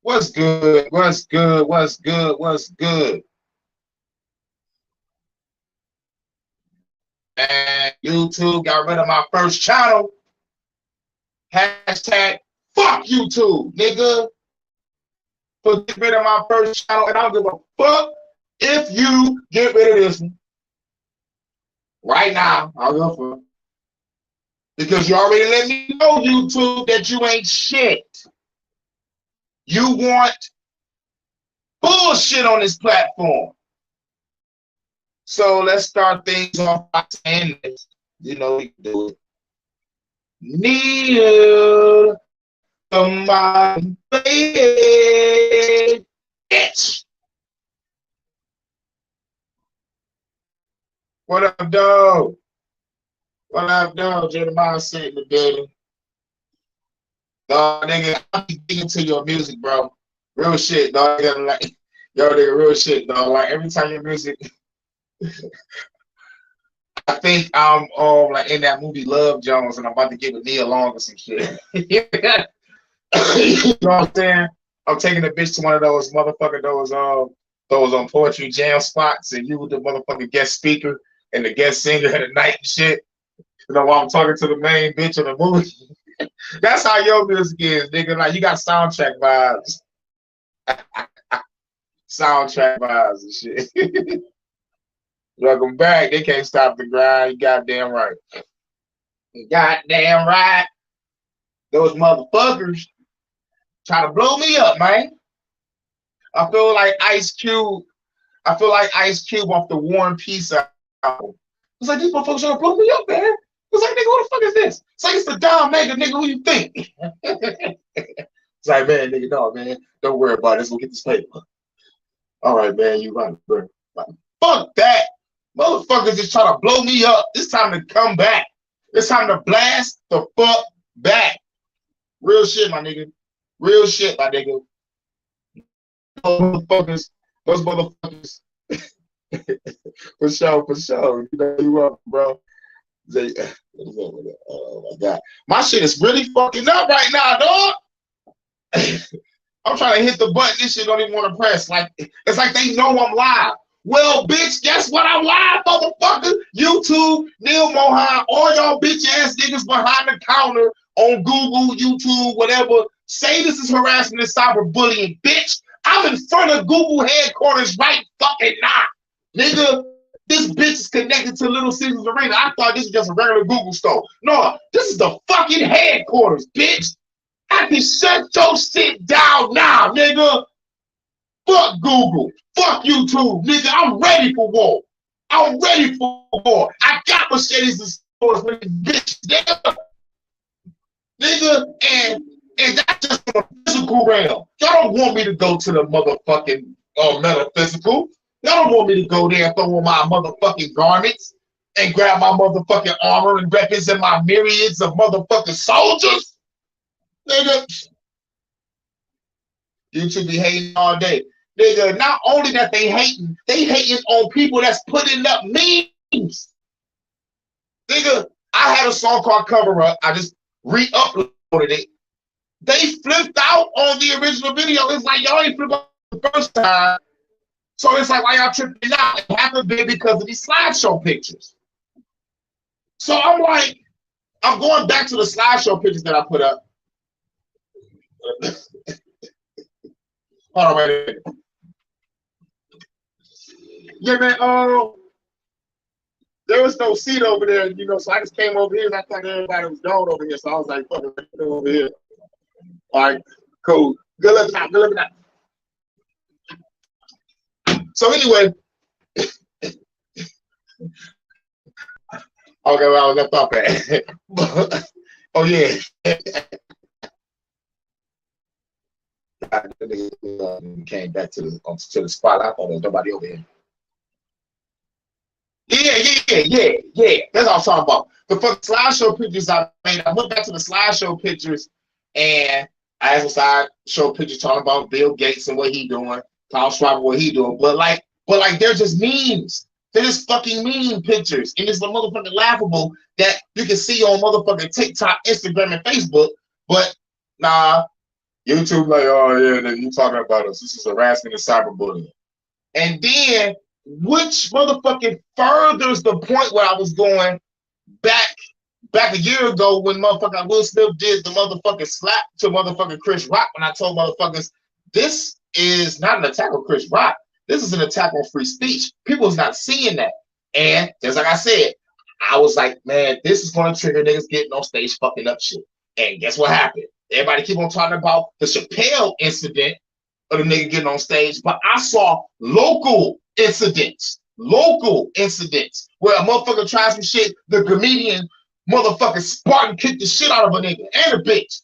What's good? What's good? What's good? What's good? And YouTube got rid of my first channel. Hashtag fuck YouTube, nigga. So get rid of my first channel, and I don't give a fuck if you get rid of this one right now. I'll go for it. Because you already let me know, YouTube, that you ain't shit. You want bullshit on this platform. So let's start things off by saying this. You know we can do it. Kneel to my baby, bitch. What up, dog? What up, dog? Jeremiah sitting in the building. Dog, nigga, I be digging to your music, bro. Real shit, dog. You gotta like, yo, nigga, real shit, dog. Like every time your music, I think I'm like in that movie Love Jones, and I'm about to get with Nia Long or some shit. You know what I'm saying? I'm taking a bitch to one of those motherfucker those poetry jam spots, and you with the motherfucking guest speaker and the guest singer at the night and shit. You know, while I'm talking to the main bitch of the movie. That's how your music is, nigga. Like you got soundtrack vibes. Soundtrack vibes and shit. Welcome back. They can't stop the grind. You goddamn right. You goddamn right. Those motherfuckers try to blow me up, man. I feel like Ice Cube. I feel like Ice Cube off the War and Peace album. It's like these motherfuckers trying to blow me up, man. It's like, nigga, who the fuck is this? It's like it's the Don Mega, nigga. Who you think? It's like, man, nigga, no, man. Don't worry about it. Let's go get this paper. All right, man, you right, bro. Fuck that. Motherfuckers just try to blow me up. It's time to come back. It's time to blast the fuck back. Real shit, my nigga. Real shit, my nigga. Those motherfuckers. For sure. You know you up, bro. Oh my god. My shit is really fucking up right now, dog. I'm trying to hit the button. This shit don't even want to press. Like it's like they know I'm live. Well, bitch, guess what? I'm live, motherfucker. YouTube, Neil Mohan, all y'all bitch ass niggas behind the counter on Google, YouTube, whatever. Say this is harassment and cyberbullying, bitch. I'm in front of Google headquarters right fucking now. Nigga, this bitch is connected to Little Caesars Arena. I thought this was just a regular Google store. No, this is the fucking headquarters, bitch. I can shut your shit down now, nigga. Fuck Google. Fuck YouTube, nigga. I'm ready for war. I'm ready for war. I got machetes and swords with this bitch, nigga. And that's just the physical realm. Y'all don't want me to go to the motherfucking metaphysical. Y'all don't want me to go there and throw on my motherfucking garments and grab my motherfucking armor and represent my myriads of motherfucking soldiers. Nigga, you should be hating all day. Nigga, not only that they hating on people that's putting up memes. Nigga, I had a song called Cover Up. I just re-uploaded it. They flipped out on the original video. It's like y'all ain't flipped out the first time. So it's like, why y'all tripping out? It happened because of these slideshow pictures. So I'm like, I'm going back to the slideshow pictures that I put up. Hold on, wait. Yeah, man, there was no seat over there, you know, so I just came over here and I thought everybody was gone over here. So I was like, fuck it, over here. All right, cool. Good looking out, good looking out. So anyway, okay, well, I left off at. Oh yeah. Came back to the spot. I thought there was nobody over here. Yeah. That's what I'm talking about. The fucking slideshow pictures I made. I went back to the slideshow pictures and I asked slideshow pictures talking about Bill Gates and what he doing, Klaus Schwab what he doing. But like they're just memes. They're just fucking meme pictures. And it's motherfucking laughable that you can see on motherfucking TikTok, Instagram, and Facebook. But nah, YouTube like, oh yeah, then you talking about us. This is harassment and cyberbullying. And then, which motherfucking furthers the point where I was going back a year ago when motherfucking Will Smith did the motherfucking slap to motherfucking Chris Rock when I told motherfuckers this is not an attack on Chris Rock. This is an attack on free speech. People is not seeing that. And just like I said, I was like, man, this is going to trigger niggas getting on stage fucking up shit. And guess what happened? Everybody keep on talking about the Chappelle incident of the nigga getting on stage, but I saw local incidents where a motherfucker tries some shit, the comedian motherfucking Spartan kicked the shit out of a nigga and a bitch.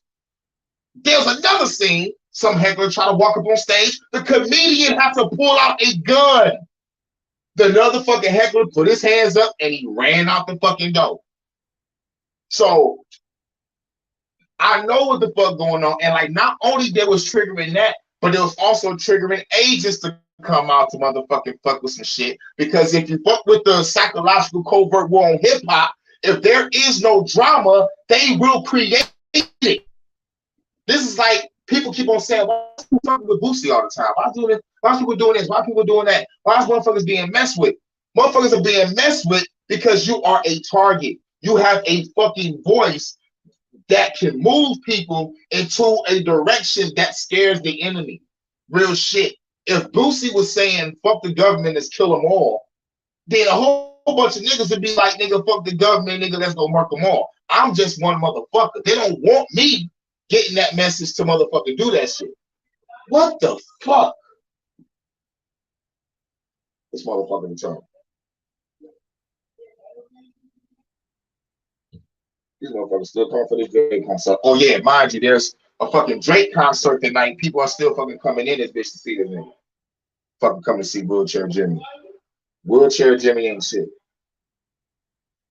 There's another scene, some heckler try to walk up on stage, the comedian has to pull out a gun. The other fucking heckler put his hands up and he ran out the fucking door. So I know what the fuck going on. And like, not only there was triggering that, but it was also triggering agents to come out to motherfucking fuck with some shit. Because if you fuck with the psychological covert war on hip hop, if there is no drama, they will create it. This is like people keep on saying, why are people talking with Boosie all the time? Why doing this? Why are people doing this? Why are people doing that? Why is motherfuckers being messed with? Motherfuckers are being messed with because you are a target. You have a fucking voice that can move people into a direction that scares the enemy. Real shit. If Boosie was saying, fuck the government, let's kill them all, then a whole bunch of niggas would be like, nigga, fuck the government, nigga, let's go murk them all. I'm just one motherfucker. They don't want me getting that message to motherfucking do that shit. What the fuck? This motherfucking return. These motherfuckers still come for this Drake concert. Oh yeah, mind you, there's a fucking Drake concert tonight. People are still fucking coming in this bitch to see this nigga. Fucking come to see Wheelchair Jimmy. Wheelchair Jimmy ain't shit.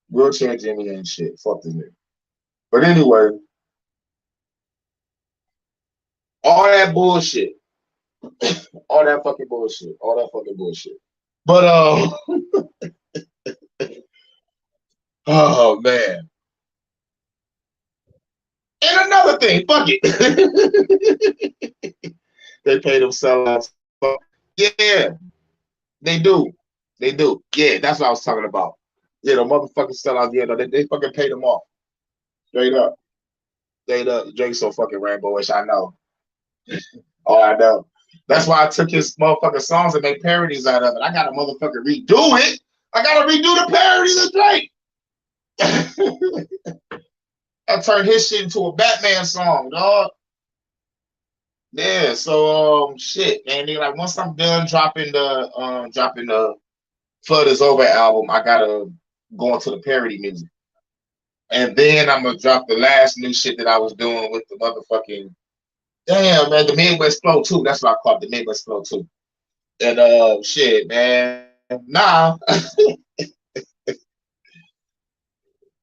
Wheelchair Jimmy ain't shit. Fuck this nigga. But anyway, all that bullshit. All that fucking bullshit. All that fucking bullshit. But oh man. And another thing, fuck it. They pay them sellouts. Yeah, they do. They do. Yeah, that's what I was talking about. Yeah, the motherfucking sellouts, yeah, no, they fucking paid them off. Straight up. Straight up. Drake's so fucking rainbowish, I know. Oh, I know. That's why I took his motherfucking songs and made parodies out of it. I gotta motherfucking redo it. I gotta redo the parodies of Drake. I turned his shit into a Batman song, dog. Yeah, so shit, man. They like once I'm done dropping the Flood Is Over album, I gotta go into the parody music. And then I'm gonna drop the last new shit that I was doing with the motherfucking damn man, the Midwest Flow 2. That's what I call it, the Midwest Flow 2. And shit, man. Nah.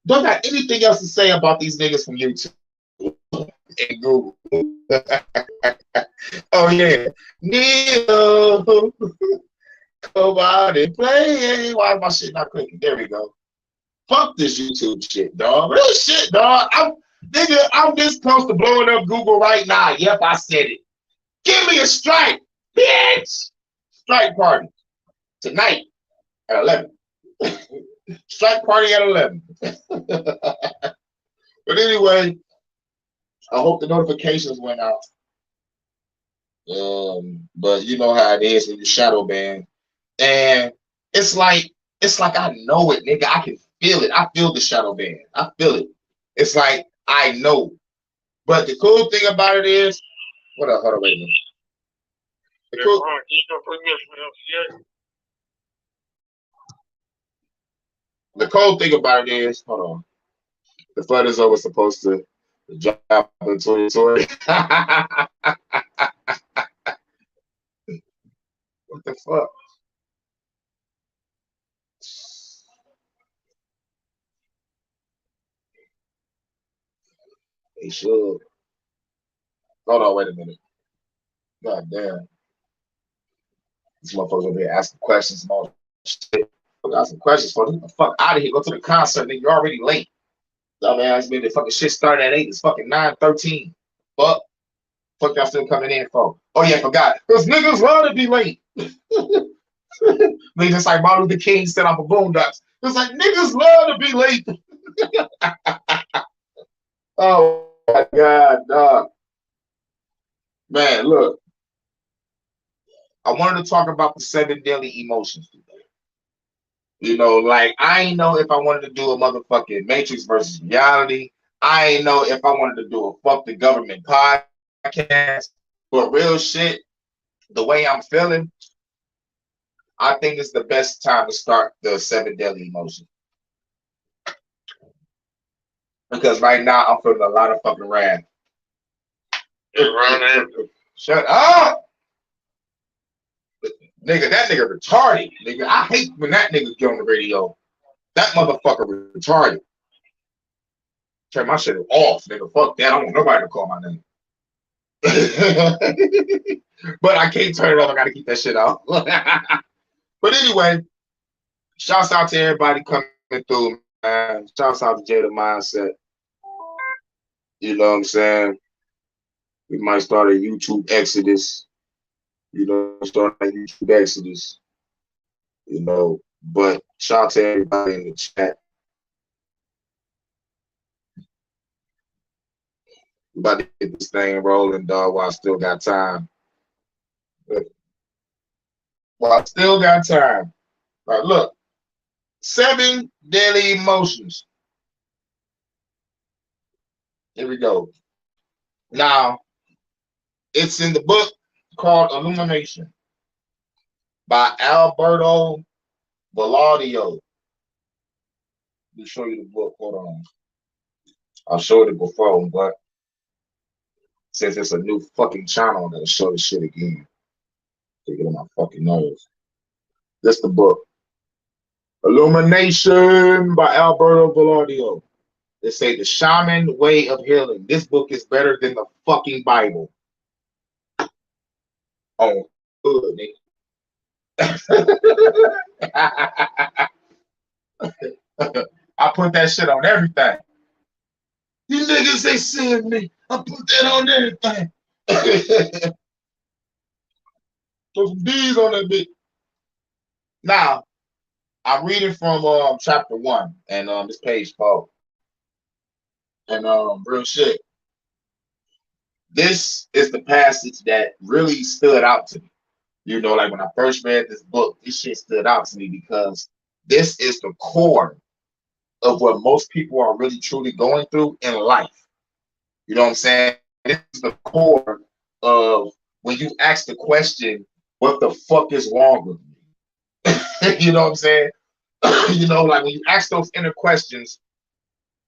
Don't got anything else to say about these niggas from YouTube and Google. Oh yeah. Neil, come out and play. Why is my shit not clicking? There we go. Fuck this YouTube shit, dog. Real shit, dog. I'm this close to blowing up Google right now. Yep, I said it. Give me a strike, bitch. Strike party tonight at 11. Strike party at 11. But anyway, I hope the notifications went out. But you know how it is when you shadow ban. And it's like I know it, nigga. I can feel it. I feel the shadow ban. I feel it. It's like I know. But the cool thing about it is, what up? Hold on, wait a minute. The cool thing about it is, hold on. The Flood Is Over supposed to drop in 2020. What the fuck? They should. Hold on, wait a minute. God damn. These motherfuckers over here asking questions and all shit. I got some questions for you. Get the fuck out of here. Go to the concert, nigga. You're already late. Dumbass, man. The fucking shit started at 8. It's fucking 9:13. Fuck. Fuck y'all still coming in for? Oh yeah, forgot. Because niggas love to be late. They just like Martin Luther King set up a boondocks. It's like niggas love to be late. Oh my god, dog. Man, look. I wanted to talk about the 7 deadly emotions today. You know, like I ain't know if I wanted to do a motherfucking Matrix versus reality. I ain't know if I wanted to do a fuck the government podcast. But real shit, the way I'm feeling, I think it's the best time to start the 7 deadly emotions. Because right now I'm feeling a lot of fucking wrath. Shut up! Nigga, that nigga retarded. Nigga, I hate when that nigga get on the radio. That motherfucker retarded. Turn my shit off, nigga. Fuck that. I don't want nobody to call my name. But I can't turn it off. I gotta keep that shit off. But anyway, shouts out to everybody coming through, man. Shouts out to Jada Mindset. You know what I'm saying? We might start a YouTube exodus. You know, start a YouTube exodus. You know, but shout out to everybody in the chat. We about to get this thing rolling, dog, while I still got time. While I still got time. All right, look. 7 deadly emotions. Here we go. Now, it's in the book called Illumination by Alberto Villoldo. Let me show you the book. Hold on. I'll show it before, but since it's a new fucking channel, I'm gonna show the shit again. Take it on my fucking nerves. This the book. Illumination by Alberto Villoldo. They say the Shaman Way of Healing. This book is better than the fucking Bible. Oh, good, nigga. I put that shit on everything. You niggas, they seeing me. I put that on everything. Put some D's on that bitch. Now, I'm reading from chapter 1 and this page 4. And real shit. This is the passage that really stood out to me. You know, like when I first read this book, this shit stood out to me because this is the core of what most people are really truly going through in life. You know what I'm saying? This is the core of when you ask the question, what the fuck is wrong with me? You know what I'm saying? You know, like when you ask those inner questions,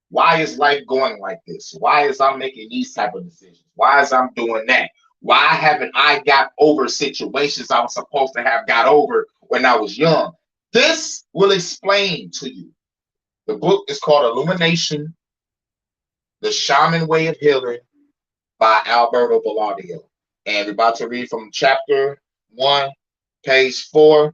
why is life going like this? Why is I making these type of decisions? Why is I'm doing that? Why haven't I got over situations I was supposed to have got over when I was young? This will explain to you. The book is called Illumination, The Shaman Way of Healing by Alberto Villoldo. And we're about to read from chapter 1, page 4.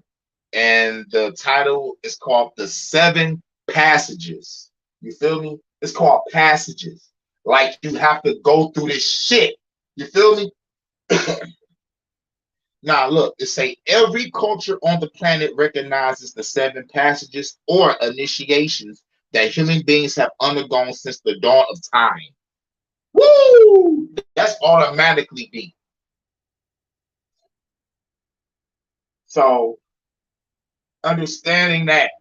And the title is called The 7 Passages. You feel me? It's called passages. Like you have to go through this shit. You feel me? Now look, it say every culture on the planet recognizes the 7 passages or initiations that human beings have undergone since the dawn of time. Woo! That's automatically deep. So understanding that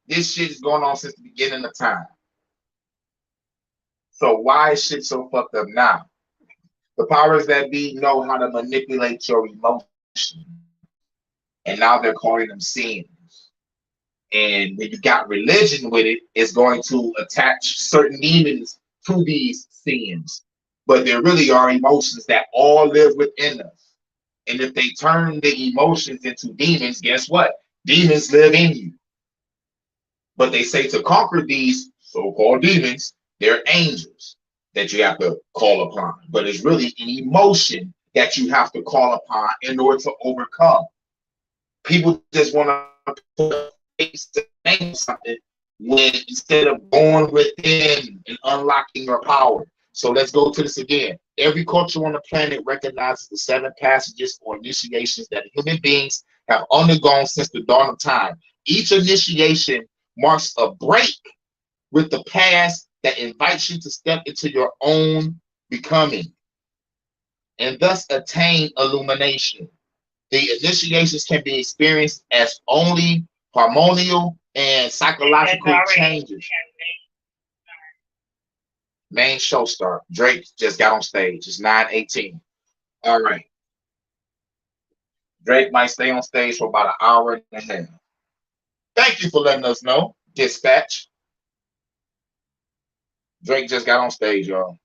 this shit is going on since the beginning of time. So why is shit so fucked up now? The powers that be know how to manipulate your emotions. And now they're calling them sins. And when you got religion with it, it's going to attach certain demons to these sins. But there really are emotions that all live within us. And if they turn the emotions into demons, guess what? Demons live in you. But they say to conquer these so-called demons, they're angels that you have to call upon. But it's really an emotion that you have to call upon in order to overcome. People just want to put a face to name something when instead of going within and unlocking your power, So let's go to this again. Every culture on the planet recognizes the 7 passages or initiations that human beings have undergone since the dawn of time. Each initiation marks a break with the past that invites you to step into your own becoming and thus attain illumination. The initiations can be experienced as only hormonal and psychological changes. Main show start. Drake just got on stage. It's 9:18. All right. Drake might stay on stage for about an hour and a half. Thank you for letting us know. Dispatch. Drake just got on stage, y'all.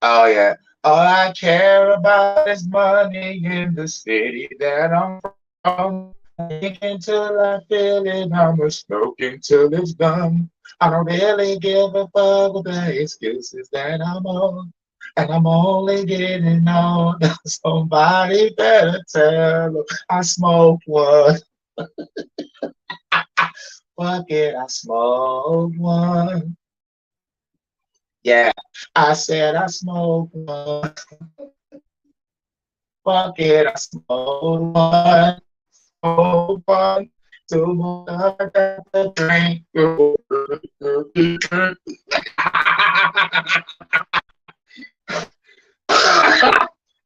Oh yeah. All I care about is money in the city that I'm from. Drink until I feel it, I'ma smoke until it's done. I don't really give a fuck with the excuses that I'm on. And I'm only getting on. Somebody better tell them I smoke one. Fuck it, I smoke one. Yeah, I said I smoke one. Fuck it, I smoke one. Smoke one. Two, I got the drink.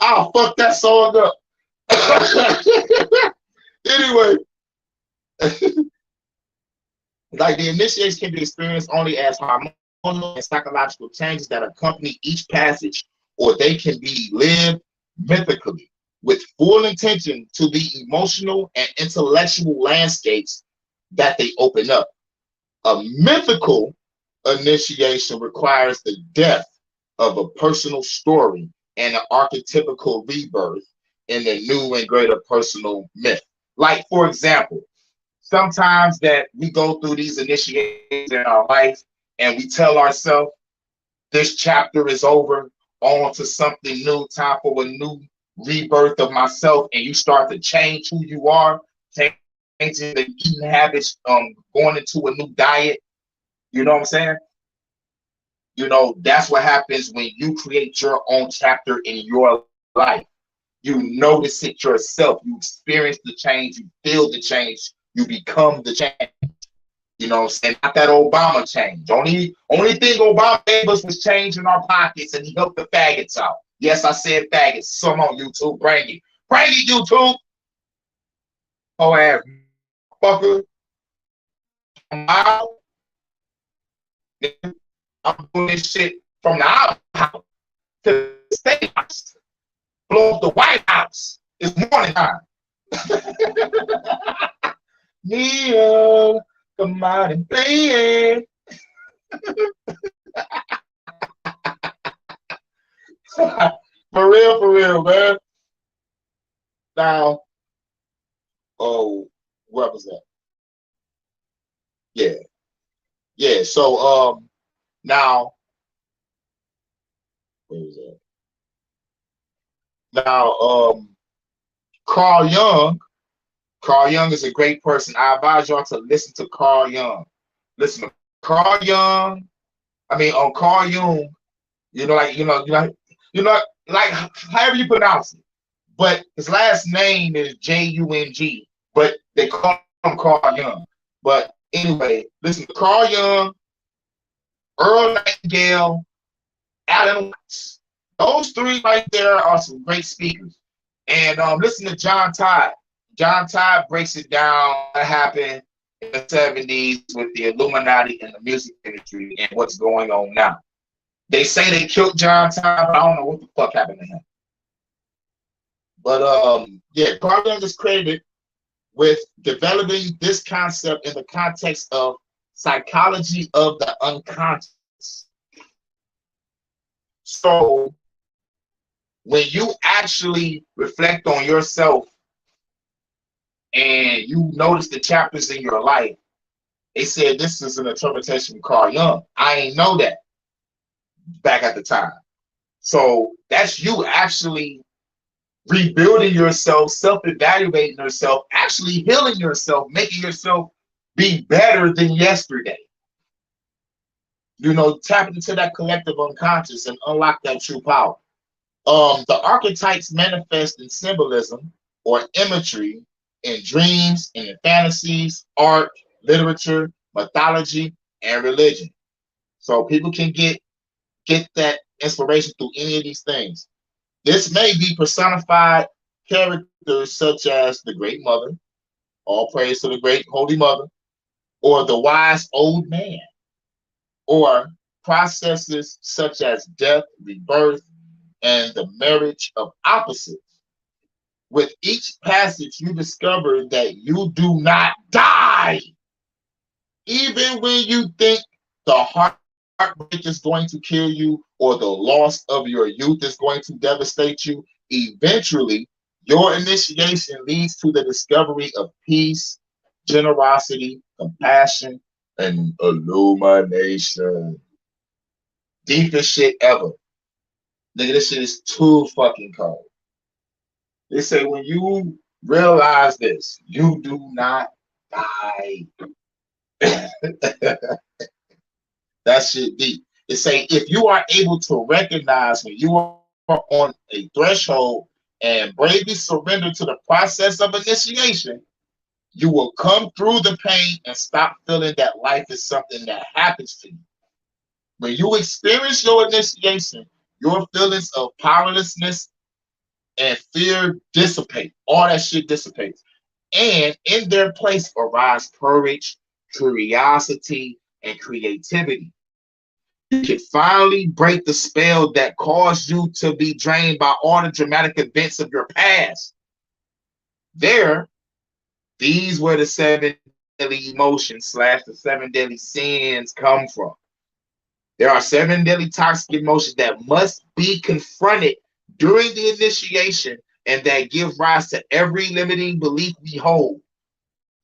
I'll fuck that song up. Anyway, like the initiation can be experienced only as hormonal and psychological changes that accompany each passage, or they can be lived mythically with full intention to the emotional and intellectual landscapes that they open up. A mythical initiation requires the death of a personal story and an archetypical rebirth in a new and greater personal myth. Like, for example, sometimes that we go through these initiations in our life and we tell ourselves this chapter is over, on to something new, time for a new rebirth of myself, and you start to change who you are, changing the eating habits, going into a new diet. You know what I'm saying? You know, that's what happens when you create your own chapter in your life. You notice it yourself. You experience the change. You feel the change. You become the change. You know what I'm saying? Not that Obama change. Only thing Obama gave us was change in our pockets, and he helped the faggots out. Yes, I said faggots. Some on YouTube. Bring it. Bring it, YouTube. Oh, ass fucker. I'm doing this shit from the outhouse to the state house. Blow up the White House. It's morning time. Neo, come out and play it. For real, man. Now, oh, what was that? Yeah. So, now, where was that? Now, Carl Jung. Carl Jung is a great person. I advise y'all to listen to Carl Jung. Listen to Carl Jung. On Carl Jung. Like however you pronounce it. But his last name is Jung. But they call him Carl Jung. But anyway, listen to Carl Jung, Earl Nightingale, Alan Watts. Those three right there are some great speakers. And listen to John Todd. John Todd breaks it down what happened in the 70s with the Illuminati and the music industry and what's going on now. They say they killed John Todd, but I don't know what the fuck happened to him. But yeah, Carl Jung is credited with developing this concept in the context of psychology of the unconscious. So when you actually reflect on yourself and you notice the chapters in your life, they said this is an interpretation from Carl Jung. I ain't know that back at the time. So that's you actually rebuilding yourself, self-evaluating yourself, actually healing yourself, making yourself be better than yesterday. Tap into that collective unconscious and unlock that true power. The archetypes manifest in symbolism or imagery in dreams and in fantasies, art, literature, mythology, and religion. So people can get that inspiration through any of these things. This may be personified characters such as the Great Mother, all praise to the Great Holy Mother, or the wise old man, or processes such as death, rebirth, and the marriage of opposites. With each passage, you discover that you do not die. Even when you think the heartbreak is going to kill you or the loss of your youth is going to devastate you, eventually your initiation leads to the discovery of peace, generosity, compassion, and illumination. Deepest shit ever. Nigga, this shit is too fucking cold. They say when you realize this, you do not die. That shit deep. They say if you are able to recognize when you are on a threshold and bravely surrender to the process of initiation, you will come through the pain and stop feeling that life is something that happens to you. When you experience your initiation, your feelings of powerlessness and fear dissipate. All that shit dissipates. And in their place arise courage, curiosity, and creativity. You can finally break the spell that caused you to be drained by all the dramatic events of your past. There, these were the 7 deadly emotions / the 7 deadly sins come from. There are 7 deadly toxic emotions that must be confronted during the initiation and that give rise to every limiting belief we hold.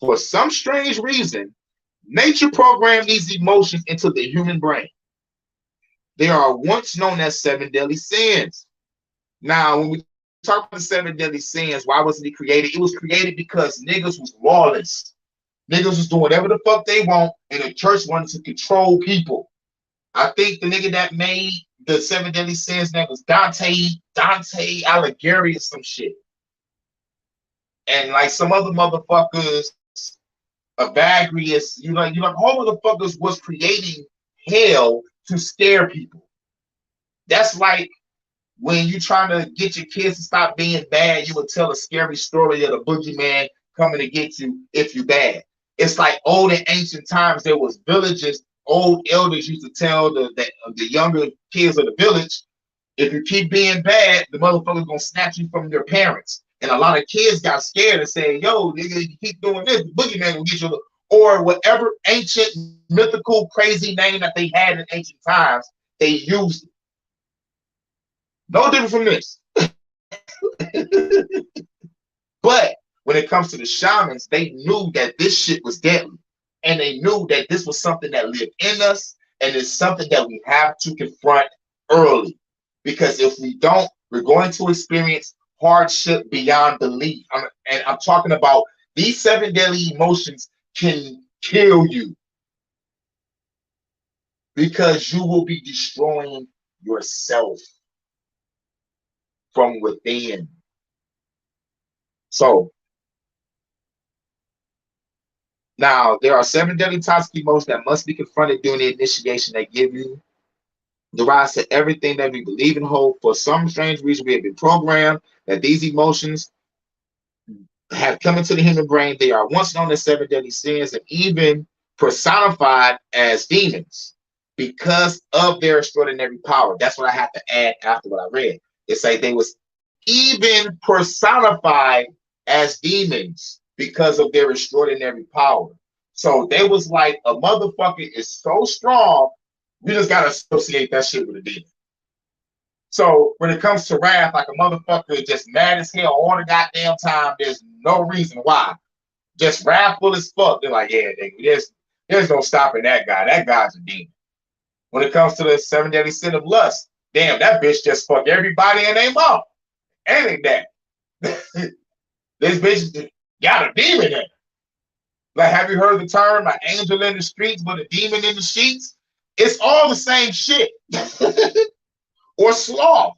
For some strange reason, nature programmed these emotions into the human brain. They are once known as 7 deadly sins. Now, when we talk about the 7 deadly sins, why wasn't it created? It was created because niggas was lawless. Niggas was doing whatever the fuck they want, and the church wanted to control people. I think the nigga that made the 7 deadly sins name was Dante Alighieri or some shit. And like some other motherfuckers, Evagrius, all motherfuckers was creating hell to scare people. That's like when you trying to get your kids to stop being bad, you would tell a scary story of the boogeyman coming to get you if you bad. It's like old in ancient times, there was villages, old elders used to tell the younger kids of the village, if you keep being bad, the motherfucker's gonna snatch you from your parents. And a lot of kids got scared and saying, yo, nigga, you keep doing this, the boogeyman will get you, or whatever ancient, mythical, crazy name that they had in ancient times, they used it. No different from this. But when it comes to the shamans, they knew that this shit was deadly. And they knew that this was something that lived in us, and it's something that we have to confront early. Because if we don't, we're going to experience hardship beyond belief. And I'm talking about these 7 deadly emotions can kill you because you will be destroying yourself from within. So now there are 7 deadly toxic emotions that must be confronted during the initiation that give you the rise to everything that we believe and hold. For some strange reason, we have been programmed that these emotions have come into the human brain. They are once known as 7 deadly sins and even personified as demons because of their extraordinary power. That's what I have to add after what I read. It's like they was even personified as demons because of their extraordinary power. So they was like, a motherfucker is so strong, we just gotta associate that shit with a demon. So when it comes to wrath, like a motherfucker just mad as hell all the goddamn time, there's no reason why. Just wrathful as fuck. They're like, yeah, nigga, there's no stopping that guy. That guy's a demon. When it comes to the 7 deadly sin of lust, damn, that bitch just fucked everybody in their mouth. Ain't that? This bitch got a demon in it. Like, have you heard the term, an angel in the streets but a demon in the sheets? It's all the same shit. Or sloth.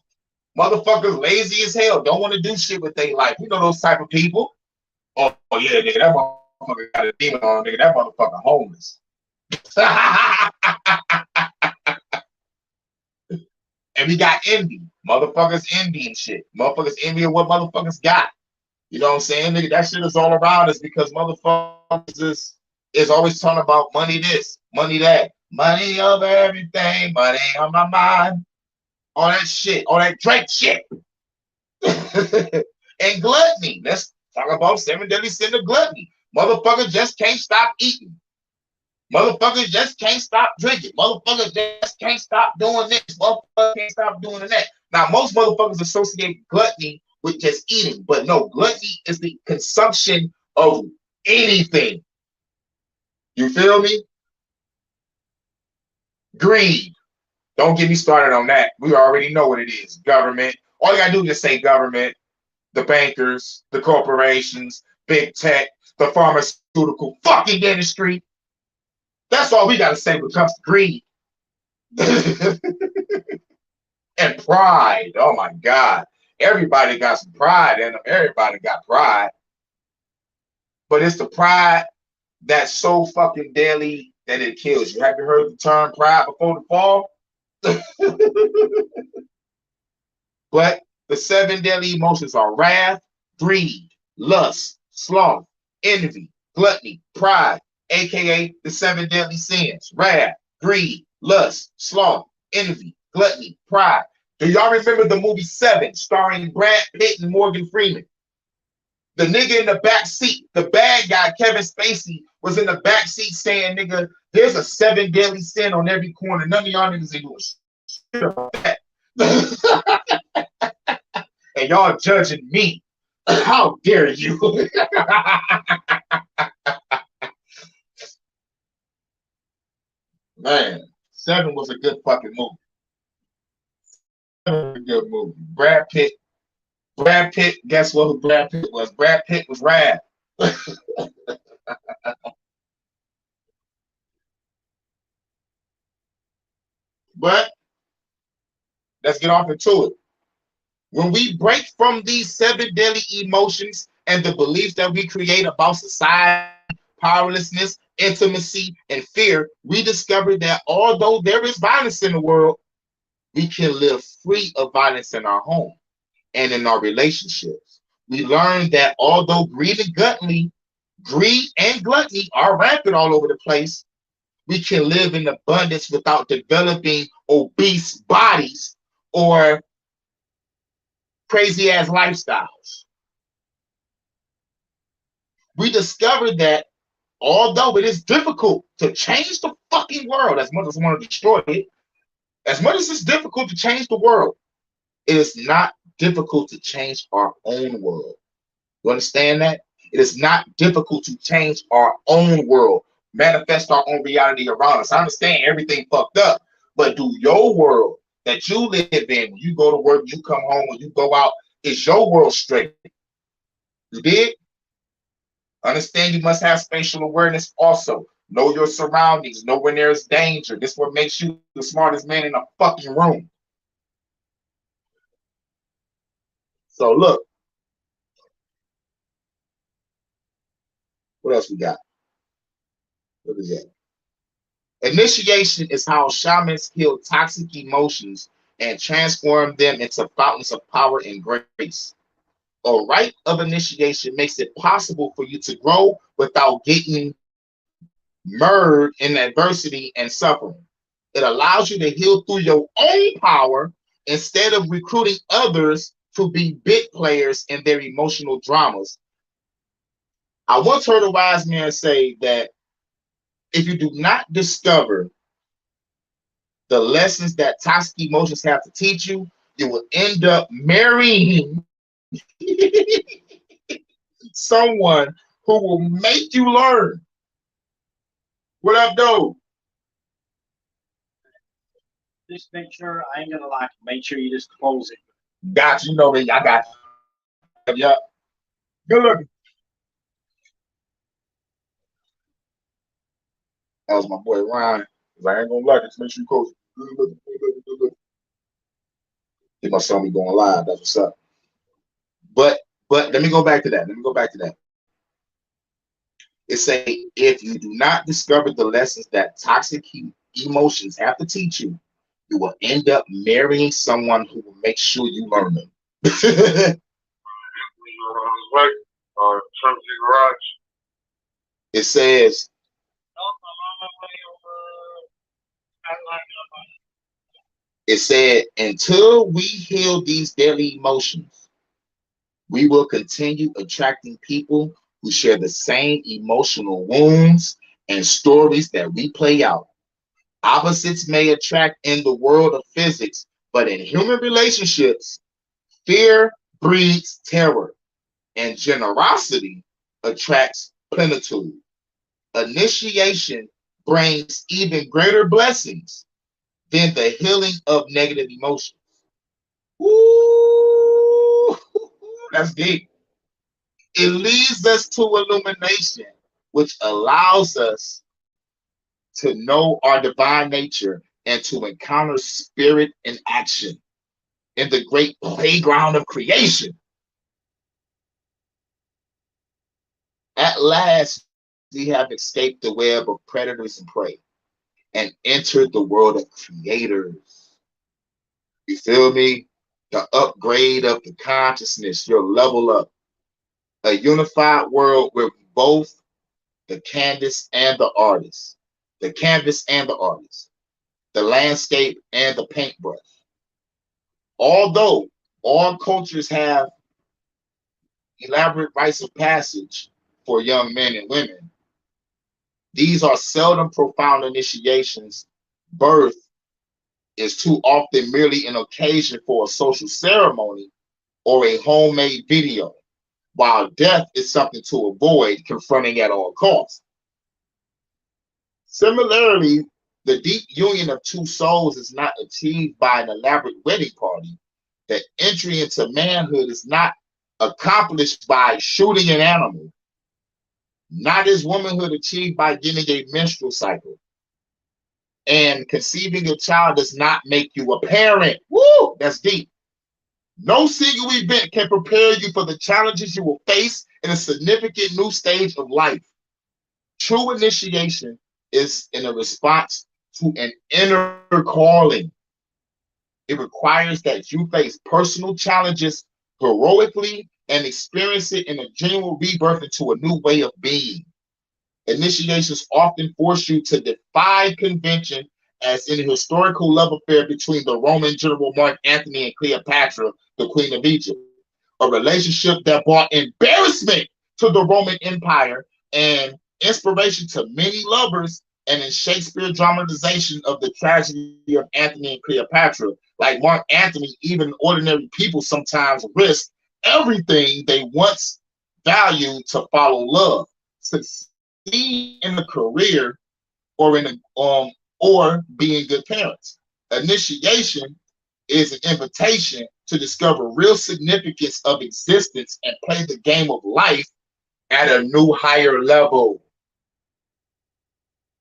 Motherfuckers lazy as hell, don't want to do shit with their life. You know those type of people. Oh yeah, nigga, that motherfucker got a demon on him, nigga. That motherfucker homeless. And we got envy. Motherfuckers envy and shit. Motherfuckers envy of what motherfuckers got. You know what I'm saying, nigga? That shit is all around us because motherfuckers is always talking about money this, money that, money over everything, money on my mind, all that shit, all that Drake shit. And gluttony. Let's talk about 7 deadly sins of gluttony. Motherfuckers just can't stop eating. Motherfuckers just can't stop drinking. Motherfuckers just can't stop doing this. Motherfuckers can't stop doing that. Now, most motherfuckers associate gluttony with just eating, but no, gluttony is the consumption of anything. You feel me? Greed. Don't get me started on that. We already know what it is. Government. All you gotta do is just say government, the bankers, the corporations, big tech, the pharmaceutical fucking industry. That's all we gotta say when it comes to greed. And pride. Oh my God. Everybody got some pride in them. Everybody got pride. But it's the pride that's so fucking deadly that it kills you. Have you heard the term pride before the fall? But the 7 deadly emotions are wrath, greed, lust, sloth, envy, gluttony, pride, aka the 7 deadly sins. Wrath, greed, lust, sloth, envy, gluttony, pride. Do y'all remember the movie Seven, starring Brad Pitt and Morgan Freeman? The nigga in the back seat, the bad guy, Kevin Spacey, was in the back seat saying, nigga, there's a 7 deadly sin on every corner. None of y'all niggas ain't doing shit about that. And y'all judging me. How dare you? Man, Seven was a good fucking movie. Seven was a good movie. Brad Pitt, guess what who Brad Pitt was? Brad Pitt was Rad. But let's get off into it. When we break from these 7 deadly emotions and the beliefs that we create about society, powerlessness, intimacy, and fear, we discover that although there is violence in the world, we can live free of violence in our home and in our relationships. We learn that although greed and gluttony are rampant all over the place, we can live in abundance without developing obese bodies or crazy ass lifestyles. We discovered that although it is difficult to change the fucking world as much as we want to destroy it, as much as it's difficult to change the world, it is not difficult to change our own world. You understand that? It is not difficult to change our own world, manifest our own reality around us. I understand everything fucked up, but do your world that you live in, when you go to work, you come home, when you go out, is your world straight? You did? Understand you must have spatial awareness also. Know your surroundings. Know when there's danger. This is what makes you the smartest man in a fucking room. So look. What else we got? What is that? Initiation is how shamans heal toxic emotions and transform them into fountains of power and grace. A rite of initiation makes it possible for you to grow without getting mired in adversity and suffering. It allows you to heal through your own power instead of recruiting others to be bit players in their emotional dramas. I once heard a wise man say that if you do not discover the lessons that toxic emotions have to teach you, you will end up marrying someone who will make you learn. What up, though? Just make sure I ain't gonna lie. Make sure you just close it. Got you. You know me. I got you. Yep. Good looking. That was my boy Ryan. 'Cause I ain't gonna lie, just make sure you close it. Get my son be going live. That's what's up. But let me go back to that. Let me go back to that. It say if you do not discover the lessons that toxic emotions have to teach you, you will end up marrying someone who will make sure you learn them. It says it said until we heal these deadly emotions, we will continue attracting people who share the same emotional wounds and stories that we play out. Opposites may attract in the world of physics, but in human relationships, fear breeds terror, and generosity attracts plenitude. Initiation brings even greater blessings than the healing of negative emotions. Ooh, that's deep. It leads us to illumination, which allows us to know our divine nature and to encounter spirit in action in the great playground of creation. At last, we have escaped the web of predators and prey and entered the world of creators. You feel me? The upgrade of the consciousness, your level up. A unified world where both the canvas and the artist, the canvas and the artist, the landscape and the paintbrush. Although all cultures have elaborate rites of passage for young men and women, these are seldom profound initiations. Birth is too often merely an occasion for a social ceremony or a homemade video, while death is something to avoid confronting at all costs. Similarly, the deep union of two souls is not achieved by an elaborate wedding party. The entry into manhood is not accomplished by shooting an animal. Not is womanhood achieved by getting a menstrual cycle. And conceiving a child does not make you a parent. Woo! That's deep. No single event can prepare you for the challenges you will face in a significant new stage of life. True initiation is in a response to an inner calling. It requires that you face personal challenges heroically and experience it in a genuine rebirth into a new way of being. Initiations often force you to defy convention, as in a historical love affair between the Roman general Mark Antony and Cleopatra, the Queen of Egypt, a relationship that brought embarrassment to the Roman Empire and inspiration to many lovers, and in Shakespeare dramatization of the tragedy of Antony and Cleopatra. Like Mark Antony, even ordinary people sometimes risk everything they once valued to follow love. Succeed in a career or in a or being good parents. Initiation is an invitation to discover real significance of existence and play the game of life at a new higher level.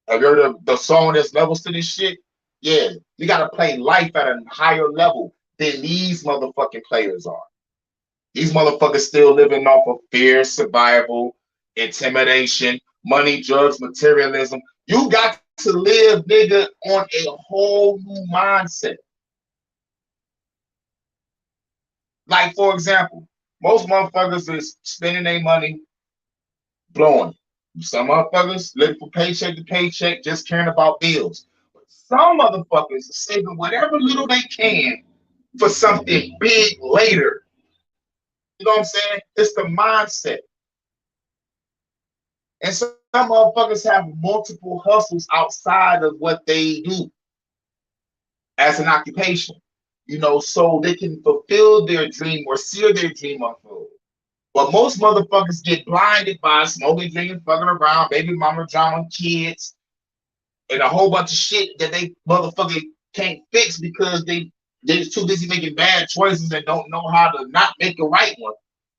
Have you heard of the song There's Levels to This Shit? Yeah, you gotta play life at a higher level than these motherfucking players are. These motherfuckers still living off of fear, survival, intimidation, money, drugs, materialism. You got to live, nigga, on a whole new mindset. Like, for example, most motherfuckers is spending their money blowing. Some motherfuckers living from paycheck to paycheck, just caring about bills. But some motherfuckers are saving whatever little they can for something big later. You know what I'm saying? It's the mindset. And some motherfuckers have multiple hustles outside of what they do as an occupation, you know, so they can fulfill their dream or see their dream unfold. But most motherfuckers get blinded by smoking, drinking, fucking around, baby mama drama, kids, and a whole bunch of shit that they motherfucking can't fix because they're just too busy making bad choices and don't know how to not make a right one.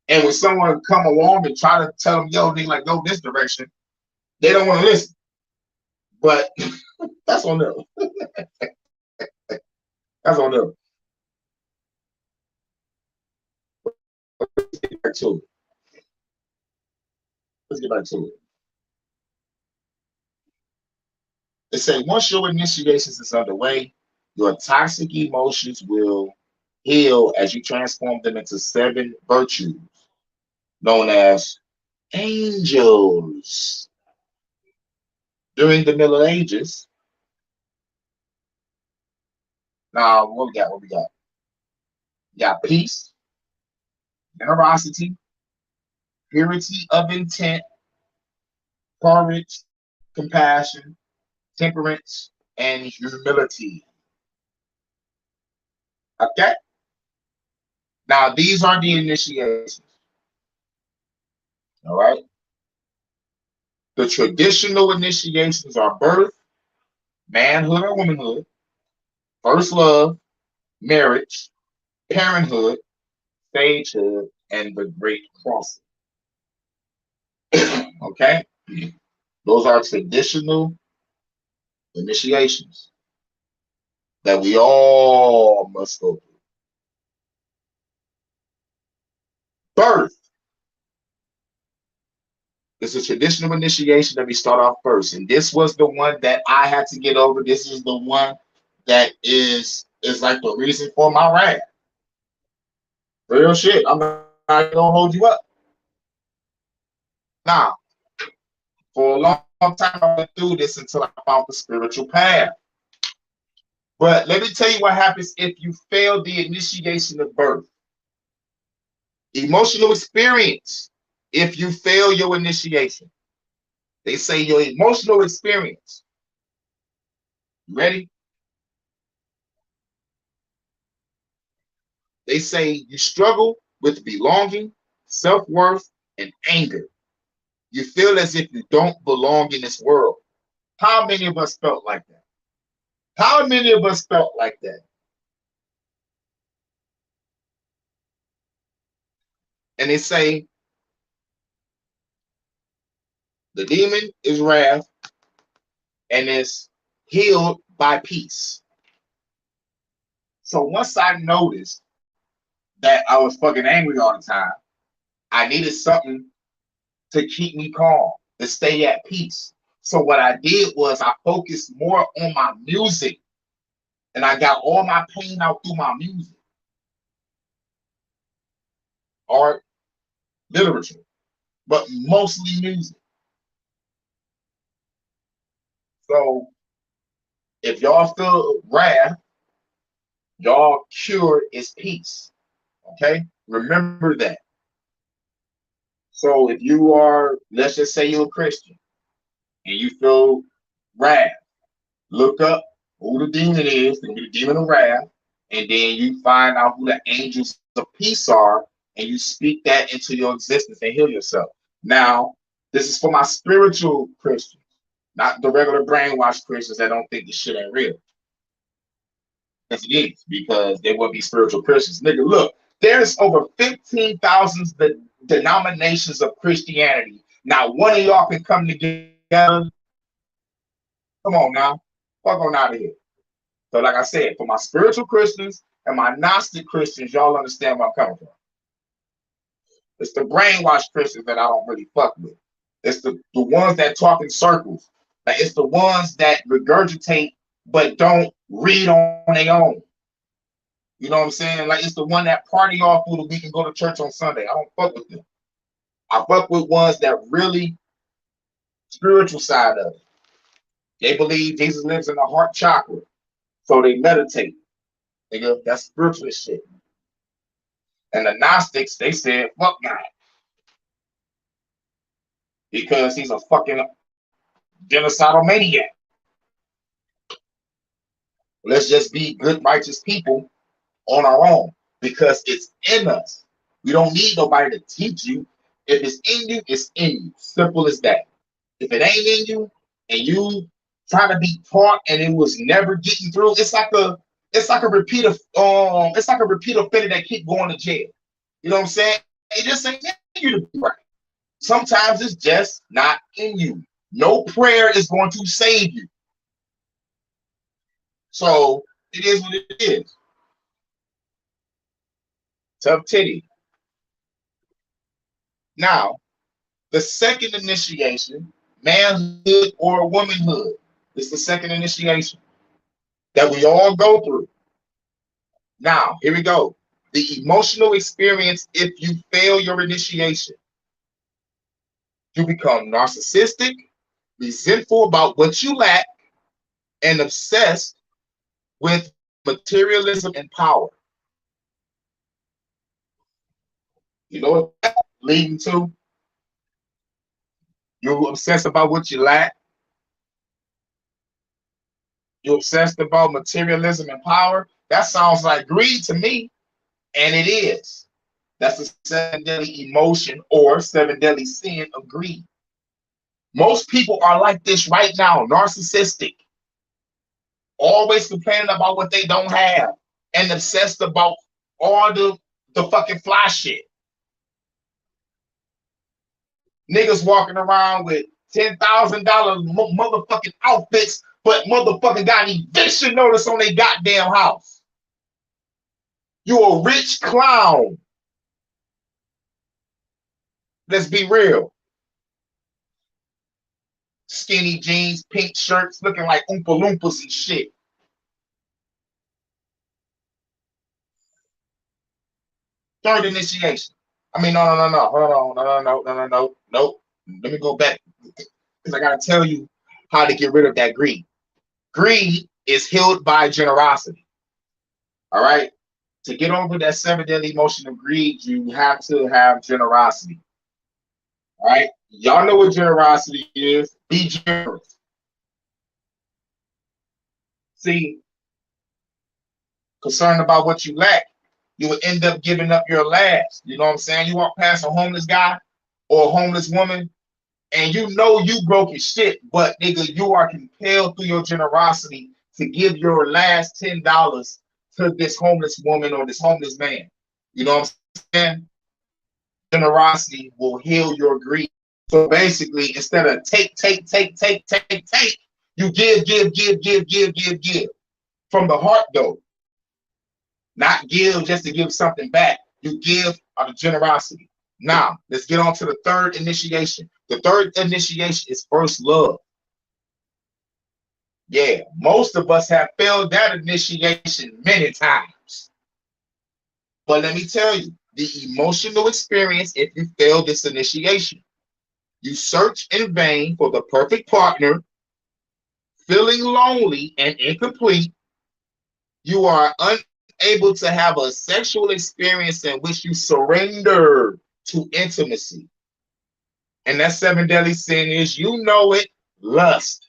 And when someone come along and try to tell them, yo, they like go this direction, they don't want to listen. But That's on them. That's on them. Let's get back to it. Let's get back to it. They say once your initiations is underway, your toxic emotions will heal as you transform them into 7 virtues known as angels. During the Middle Ages, now what we got? What we got? We got peace, generosity, purity of intent, courage, compassion, temperance, and humility. Okay? Now, these are the initiations. All right? The traditional initiations are birth, manhood or womanhood, first love, marriage, parenthood, stagehood, and the great crossing. Okay? Those are traditional initiations that we all must go through. Birth is a traditional initiation that we start off first. And this was the one that I had to get over. This is the one that is like the reason for my wrath. Real shit. I'm not gonna hold you up. Now, for a long time, I went through this until I found the spiritual path. But let me tell you what happens if you fail the initiation of birth. Emotional experience. If you fail your initiation, they say your emotional experience. You ready? They say you struggle with belonging, self-worth, and anger. You feel as if you don't belong in this world. How many of us felt like that? How many of us felt like that? And they say the demon is wrath and is healed by peace. So once I noticed that I was fucking angry all the time, I needed something to keep me calm, to stay at peace. So what I did was I focused more on my music and I got all my pain out through my music, art, literature, but mostly music. So if y'all feel wrath, y'all cure is peace. Okay? Remember that. So if you are, let's just say you're a Christian and you feel wrath, look up who the demon is, the demon of wrath, and then you find out who the angels of peace are, and you speak that into your existence and heal yourself. Now, this is for my spiritual Christians, not the regular brainwashed Christians that don't think this shit ain't real. Yes, it is, because they would be spiritual Christians. Nigga, look, there's over 15,000 denominations of Christianity. Now, one of y'all can come together. Come on now. Fuck on out of here. So, like I said, for my spiritual Christians and my Gnostic Christians, y'all understand where I'm coming from. It's the brainwashed Christians that I don't really fuck with. It's the ones that talk in circles. Like, it's the ones that regurgitate but don't read on their own. You know what I'm saying? Like, it's the one that party all through the week and go to church on Sunday. I don't fuck with them. I fuck with ones that really spiritual side of it. They believe Jesus lives in the heart chakra. So they meditate. Nigga, that's spiritual shit. And the Gnostics, they said, fuck God. Because he's a fucking genocidal maniac. Let's just be good, righteous people on our own because it's in us. We don't need nobody to teach you. If it's in you, it's in you. Simple as that. If it ain't in you and you try to be taught and it was never getting through, it's like a repeat offender that keep going to jail. You know what I'm saying? It just ain't in you to be right. Sometimes it's just not in you. No prayer is going to save you. So it is what it is. Tough titty. Now, the second initiation, manhood or womanhood, is the second initiation that we all go through. Now, here we go. The emotional experience if you fail your initiation. You become narcissistic, resentful about what you lack, and obsessed with materialism and power. You know what that's leading to? You're obsessed about what you lack. You're obsessed about materialism and power. That sounds like greed to me, and it is. That's the seven deadly emotion or seven deadly sin of greed. Most people are like this right now, narcissistic, always complaining about what they don't have, and obsessed about all the fucking fly shit. Niggas walking around with $10,000 motherfucking outfits, but motherfucking got an eviction notice on their goddamn house. You a rich clown. Let's be real. Skinny jeans, pink shirts, looking like Oompa Loompas and shit. Third initiation. I mean, no. Hold on, no. Let me go back because I gotta tell you how to get rid of that greed. Greed is healed by generosity. All right. To get over that seven deadly emotion of greed, you have to have generosity. All right. Y'all know what generosity is. Be generous. See, concerned about what you lack, you will end up giving up your last. You know what I'm saying? You walk past a homeless guy or a homeless woman, and you know you broke your shit, but nigga, you are compelled through your generosity to give your last $10 to this homeless woman or this homeless man. You know what I'm saying? Generosity will heal your greed. So basically, instead of take, you give. From the heart, though. Not give just to give something back. You give out of generosity. Now, let's get on to the third initiation. The third initiation is first love. Yeah, most of us have failed that initiation many times. But let me tell you, the emotional experience if you fail this initiation. You search in vain for the perfect partner, feeling lonely and incomplete. You are unable to have a sexual experience in which you surrender to intimacy. And that seven deadly sin is, you know it, lust.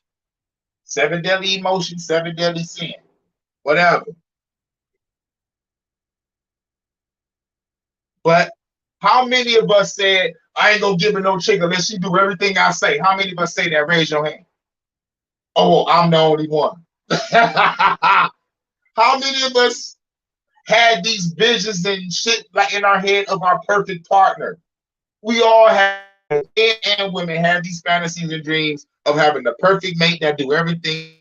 Seven deadly emotions, seven deadly sin. Whatever. But how many of us said, I ain't gonna give her no chick unless she do everything I say? How many of us say that? Raise your hand. Oh, I'm the only one. How many of us had these visions and shit like in our head of our perfect partner? We all have, men and women have these fantasies and dreams of having the perfect mate that do everything.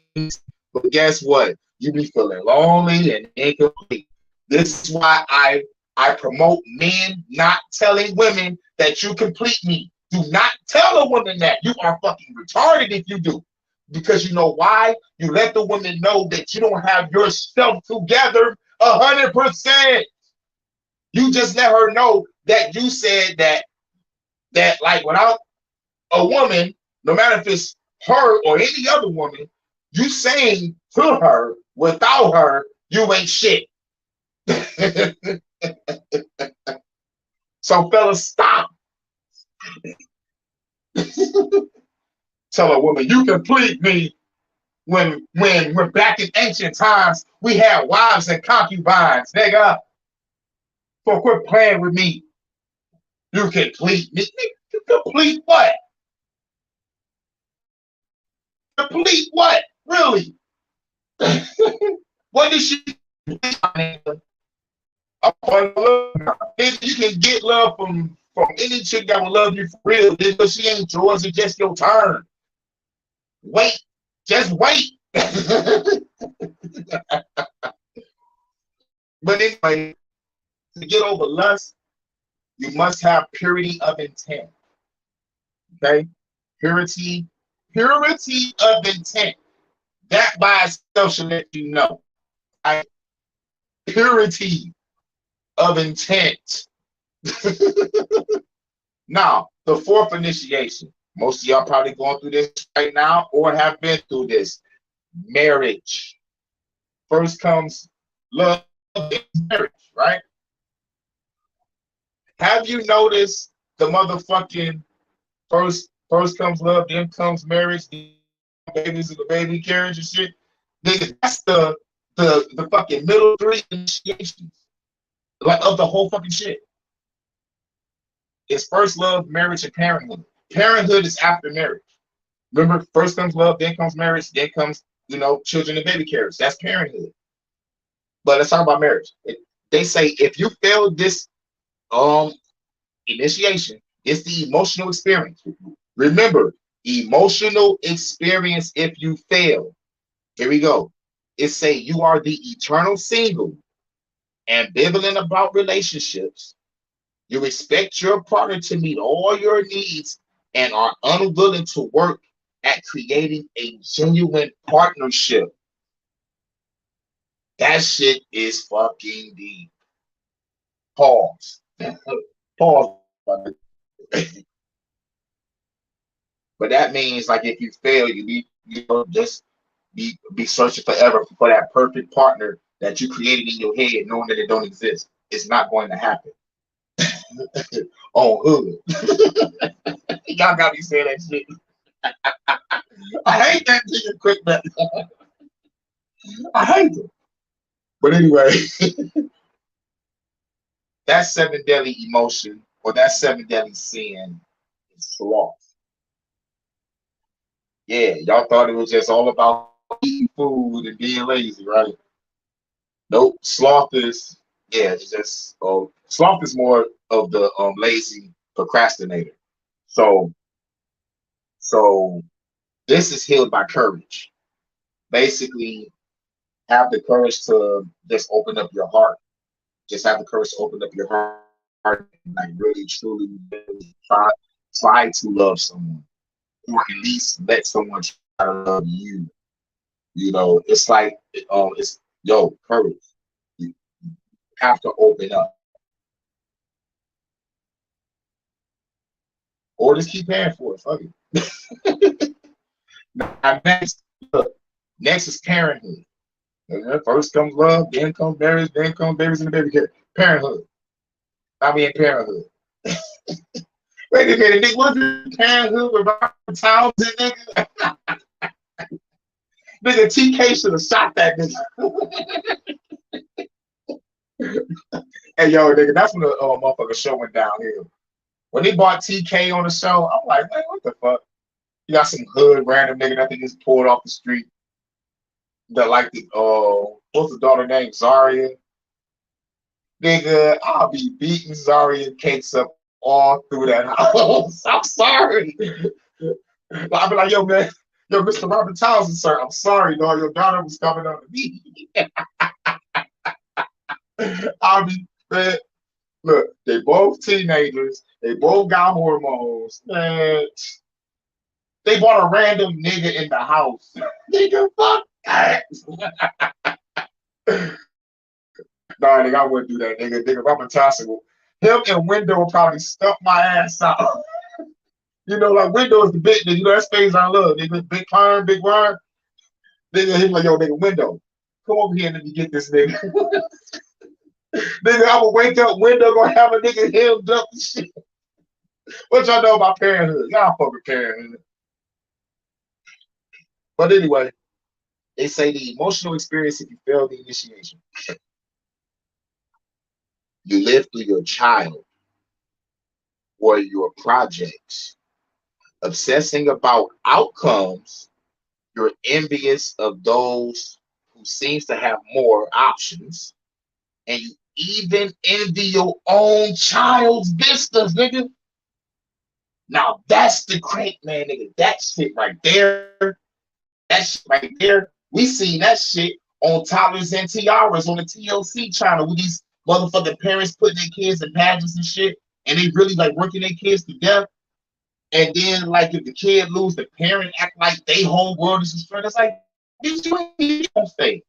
But guess what? You be feeling lonely and incomplete. This is why I promote men not telling women that you complete me. Do not tell a woman that. You are fucking retarded if you do. Because you know why? You let the woman know that you don't have yourself together 100%. You just let her know that you said that like without a woman, no matter if it's her or any other woman, you saying to her, without her, you ain't shit. So fellas, stop. Tell a woman, you complete me. When back in ancient times, we had wives and concubines, nigga. So quit playing with me. You complete me. You complete what? Complete what? Really? What did she do? You can get love from any chick that will love you for real, because she ain't yours. It's just your turn. Wait. Just wait. But anyway, to get over lust, you must have purity of intent. Okay? Purity, purity of intent. That by itself should let you know. Right? Purity of intent. Now, the fourth initiation. Most of y'all probably going through this right now or have been through this. Marriage. First comes love, marriage, right? Have you noticed the motherfucking first comes love, then comes marriage, then babies and the baby carriage and shit? Nigga, that's the fucking middle three initiations, like of the whole fucking shit. It's first love, marriage, and parenthood. Parenthood is after marriage. Remember, first comes love, then comes marriage, then comes, children and baby carriage. That's parenthood. But let's talk about marriage. They say if you fail this initiation, it's the emotional experience. Remember, emotional experience if you fail. Here we go. It say you are the eternal single, ambivalent about relationships. You expect your partner to meet all your needs and are unwilling to work at creating a genuine partnership. That shit is fucking deep. Pause. Pause. But that means, like, if you fail, just be searching forever for that perfect partner that you created in your head, knowing that it don't exist. It's not going to happen. Oh, hood. Y'all got me saying that shit. I hate that nigga quick back. I hate it. But anyway, that seven deadly emotion or that seven deadly sin is sloth. Yeah, y'all thought it was just all about eating food and being lazy, right? Nope. Sloth is, it's just sloth is more of the lazy procrastinator. So this is healed by courage. Basically, have the courage to just open up your heart. Just have the courage to open up your heart and like really truly try to love someone, or at least let someone try to love you. It's like it's courage. You have to open up, or just keep paying for it. Fuck it. Now, next is parenthood. First comes love, then comes marriage, then comes babies and the baby care. Parenthood. I mean parenthood. Wait a minute, nigga, wasn't parenthood with Robert Townsend, nigga? Nigga, TK should have shot that nigga. Hey, yo, nigga, that's when the motherfucker show went downhill. When they bought TK on the show, I'm like, man, what the fuck? You got some hood random nigga that they just pulled off the street. That like the what's the daughter name? Zaria. Nigga, I'll be beating Zaria cakes up all through that house. I'm sorry. I'll be like, yo, man, Mr. Robert Townsend, sir, I'm sorry, dog. Your daughter was coming on to me. I'll be, man, look, they both teenagers. They both got hormones. Man, they bought a random nigga in the house. Nigga, fuck that. Nah, nigga, I wouldn't do that, nigga. Nigga, Robert Townsend, him and Window will probably stump my ass out. Like Window is the big nigga. That's phase I love, nigga. Big Pine, Big Wine. Nigga, he's like, yo, nigga, Window, come over here and let me get this nigga. Nigga, I will wake up, Window gonna have a nigga hemmed up and shit. What y'all know about parenthood? Y'all fuck with parenthood. But anyway, they say the emotional experience if you fail the initiation. You live through your child or your projects, obsessing about outcomes. You're envious of those who seems to have more options, and you even envy your own child's vistas, nigga. Now that's the crank, man, nigga. That shit right there We seen that shit on Toddlers and Tiaras on the TLC channel with these motherfucking parents putting their kids in pageants and shit, and they really like working their kids to death. And then, like, if the kid lose, the parent act like they whole world is destroyed. It's like, bitch, you ain't on stage.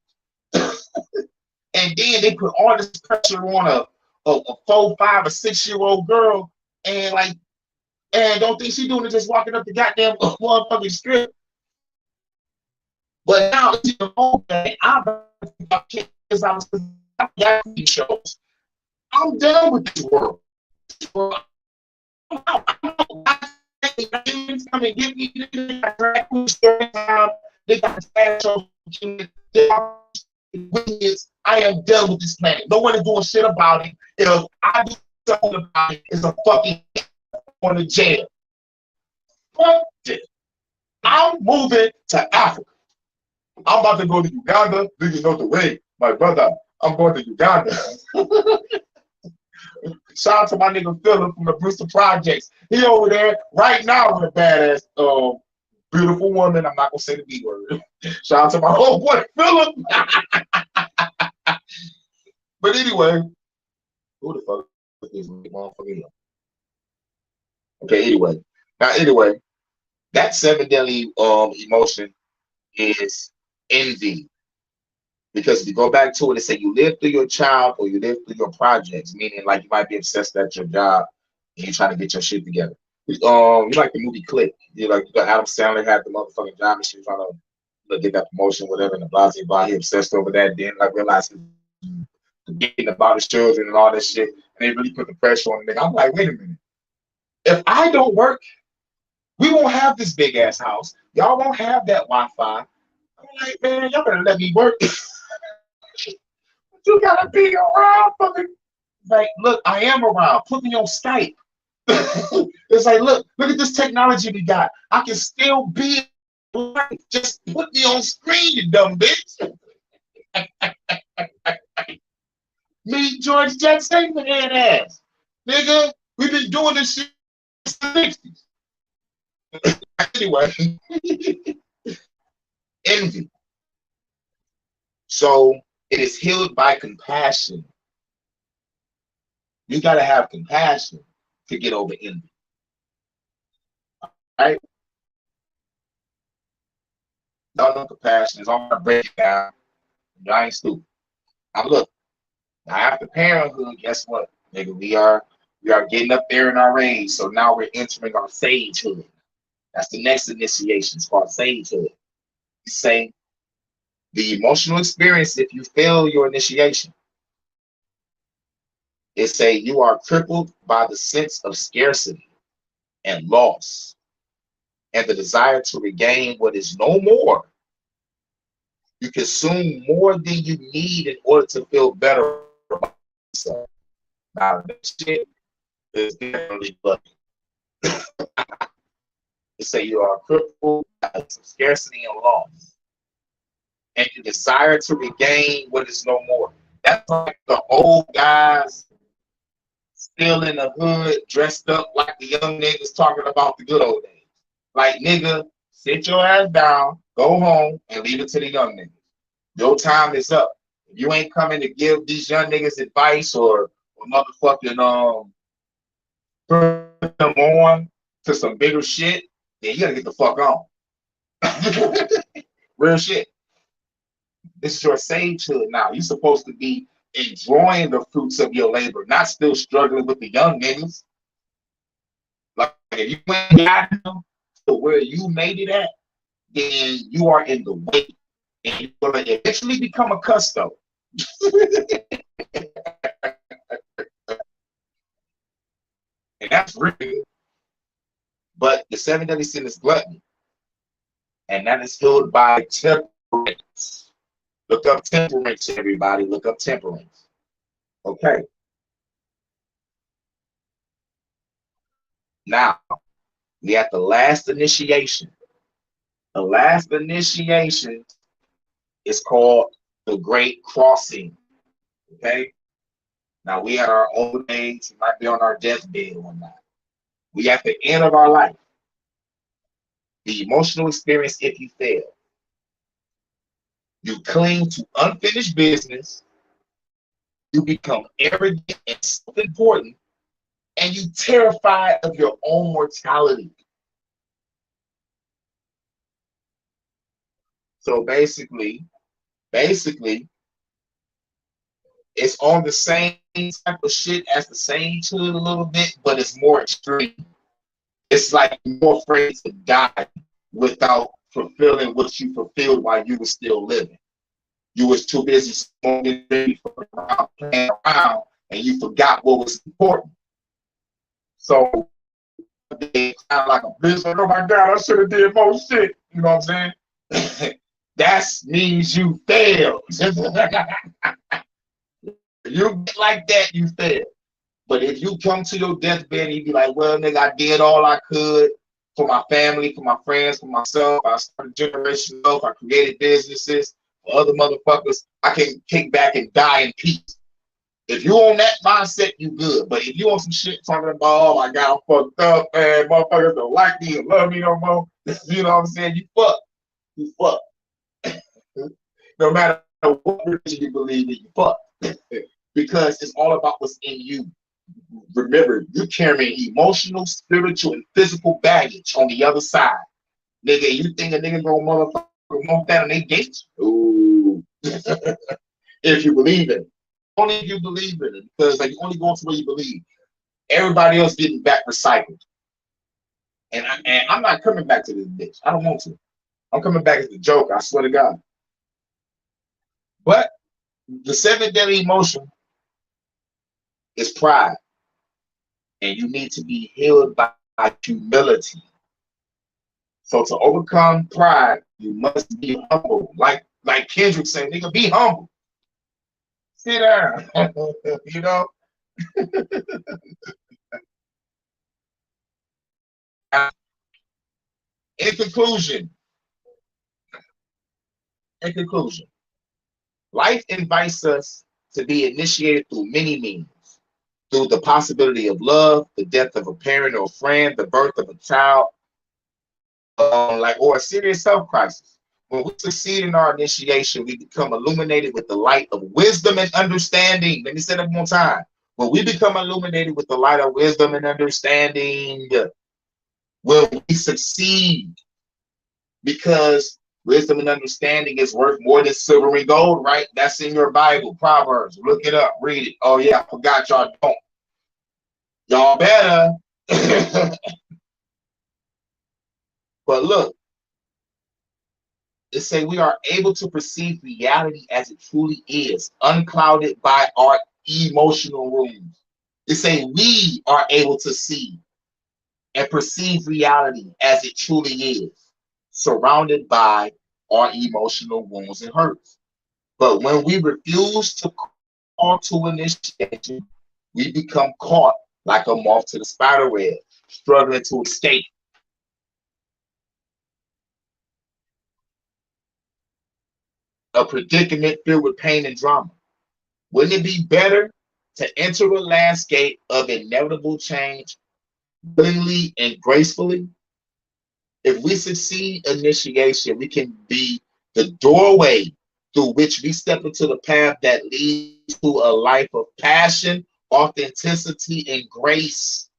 And then they put all this pressure on a 4, 5, or 6-year-old girl, and like, and don't think she doing it just walking up the goddamn motherfucking strip. But now it's the whole thing. I'm kids. I was these shows. I'm done with this world. Come and get me. They got I am done with this planet. No one is doing shit about it. If I do something about it, it's a fucking on the jail. Fuck this. I'm moving to Africa. I'm about to go to Uganda. Do you know the way, my brother? I'm going to Uganda. Shout out to my nigga Philip from the Bristol Projects. He over there right now with a badass, beautiful woman. I'm not gonna say the B word. Shout out to my whole boy Philip. But anyway, who the fuck is this motherfucker? Okay, anyway. Now, anyway, that 7 deadly emotion is envy. Because if you go back to it and say you live through your child or you live through your projects, meaning like you might be obsessed at your job and you're trying to get your shit together. You like the movie Click. You like Adam Sandler had the motherfucking job and she was trying to get that promotion, whatever, and the blah blah blah. He obsessed over that. Then like realized getting about his children and all that shit, and they really put the pressure on the nigga. I'm like, wait a minute. If I don't work, we won't have this big ass house. Y'all won't have that Wi-Fi. I'm like, man, y'all better let me work. You gotta be around, fucking. Like, look, I am around. Put me on Skype. It's like, look at this technology we got. I can still be alive. Just put me on screen, you dumb bitch. Me, George Jetson, head ass. Nigga, we've been doing this shit since the 60s. Anyway, envy. So it is healed by compassion. You gotta have compassion to get over envy. All right? Y'all know compassion is on my break it down. Y'all ain't stupid. Now look, now after parenthood, guess what? Nigga, we are getting up there in our age. So now we're entering our sagehood. That's the next initiation. It's called sagehood. You say the emotional experience if you fail your initiation. It say you are crippled by the sense of scarcity and loss and the desire to regain what is no more. You consume more than you need in order to feel better about yourself. Now, that shit is definitely lucky. It say you are crippled by some scarcity and loss and you desire to regain what is no more. That's like the old guys still in the hood, dressed up like the young niggas talking about the good old days. Like, nigga, sit your ass down, go home, and leave it to the young niggas. Your time is up. If you ain't coming to give these young niggas advice or motherfucking put them on to some bigger shit, then you gotta get the fuck on. Real shit. This is your sagehood now. You're supposed to be enjoying the fruits of your labor, not still struggling with the young niggas. Like, if you ain't got them to where you made it at, then you are in the way. And you're going to eventually become a custo. And that's really, but the 7 deadly sin is gluttony. And that is filled by temperance. Look up temperance, everybody. Look up temperance. Okay. Now, we at the last initiation. The last initiation is called the Great Crossing. Okay? Now, we at our old age, we might be on our deathbed or whatnot. We at the end of our life. The emotional experience if you fail. You cling to unfinished business. You become arrogant and self-important, and you terrified of your own mortality. So basically, it's on the same type of shit as the same to it a little bit, but it's more extreme. It's like you're more afraid to die without fulfilling what you fulfilled while you were still living. You was too busy smoking, playing around, and you forgot what was important. So they kind of like a bitch, like, oh my God, I should have did more shit. You know what I'm saying? That means you failed. You get like that, you fail. But if you come to your deathbed and you be like, well, nigga, I did all I could for my family, for my friends, for myself. I started generational wealth. I created businesses for other motherfuckers. I can kick back and die in peace. If you on that mindset, you good. But if you on some shit talking about, oh my God, I'm fucked up, man, motherfuckers don't like me or love me no more, you know what I'm saying? You fuck. You fuck. No matter what religion you believe in, you fuck. Because it's all about what's in you. Remember, you carrying emotional, spiritual, and physical baggage on the other side. Nigga, you think a nigga gonna motherfucker want that on their gates? Ooh. If you believe it. Only if you believe in it. Because like, you only go to where you believe. Everybody else getting back recycled. And I'm not coming back to this bitch. I don't want to. I'm coming back as the joke, I swear to God. But the 7th deadly emotion is pride. And you need to be healed by humility. So to overcome pride, you must be humble. Like Kendrick said, nigga, be humble. Sit down. You know? In conclusion, life invites us to be initiated through many means. Through the possibility of love, the death of a parent or a friend, the birth of a child, or a serious health crisis. When we succeed in our initiation, we become illuminated with the light of wisdom and understanding. Let me say that one more time. When we become illuminated with the light of wisdom and understanding, will we succeed? Because wisdom and understanding is worth more than silver and gold, right? That's in your Bible, Proverbs. Look it up, read it. Oh yeah, I forgot y'all don't. Y'all better. But look, it say we are able to perceive reality as it truly is, unclouded by our emotional wounds. It say we are able to see and perceive reality as it truly is, surrounded by our emotional wounds and hurts. But when we refuse to call to initiation, we become caught like a moth to the spider web, struggling to escape. A predicament filled with pain and drama. Wouldn't it be better to enter a landscape of inevitable change willingly and gracefully? If we succeed initiation, we can be the doorway through which we step into the path that leads to a life of passion, authenticity, and grace.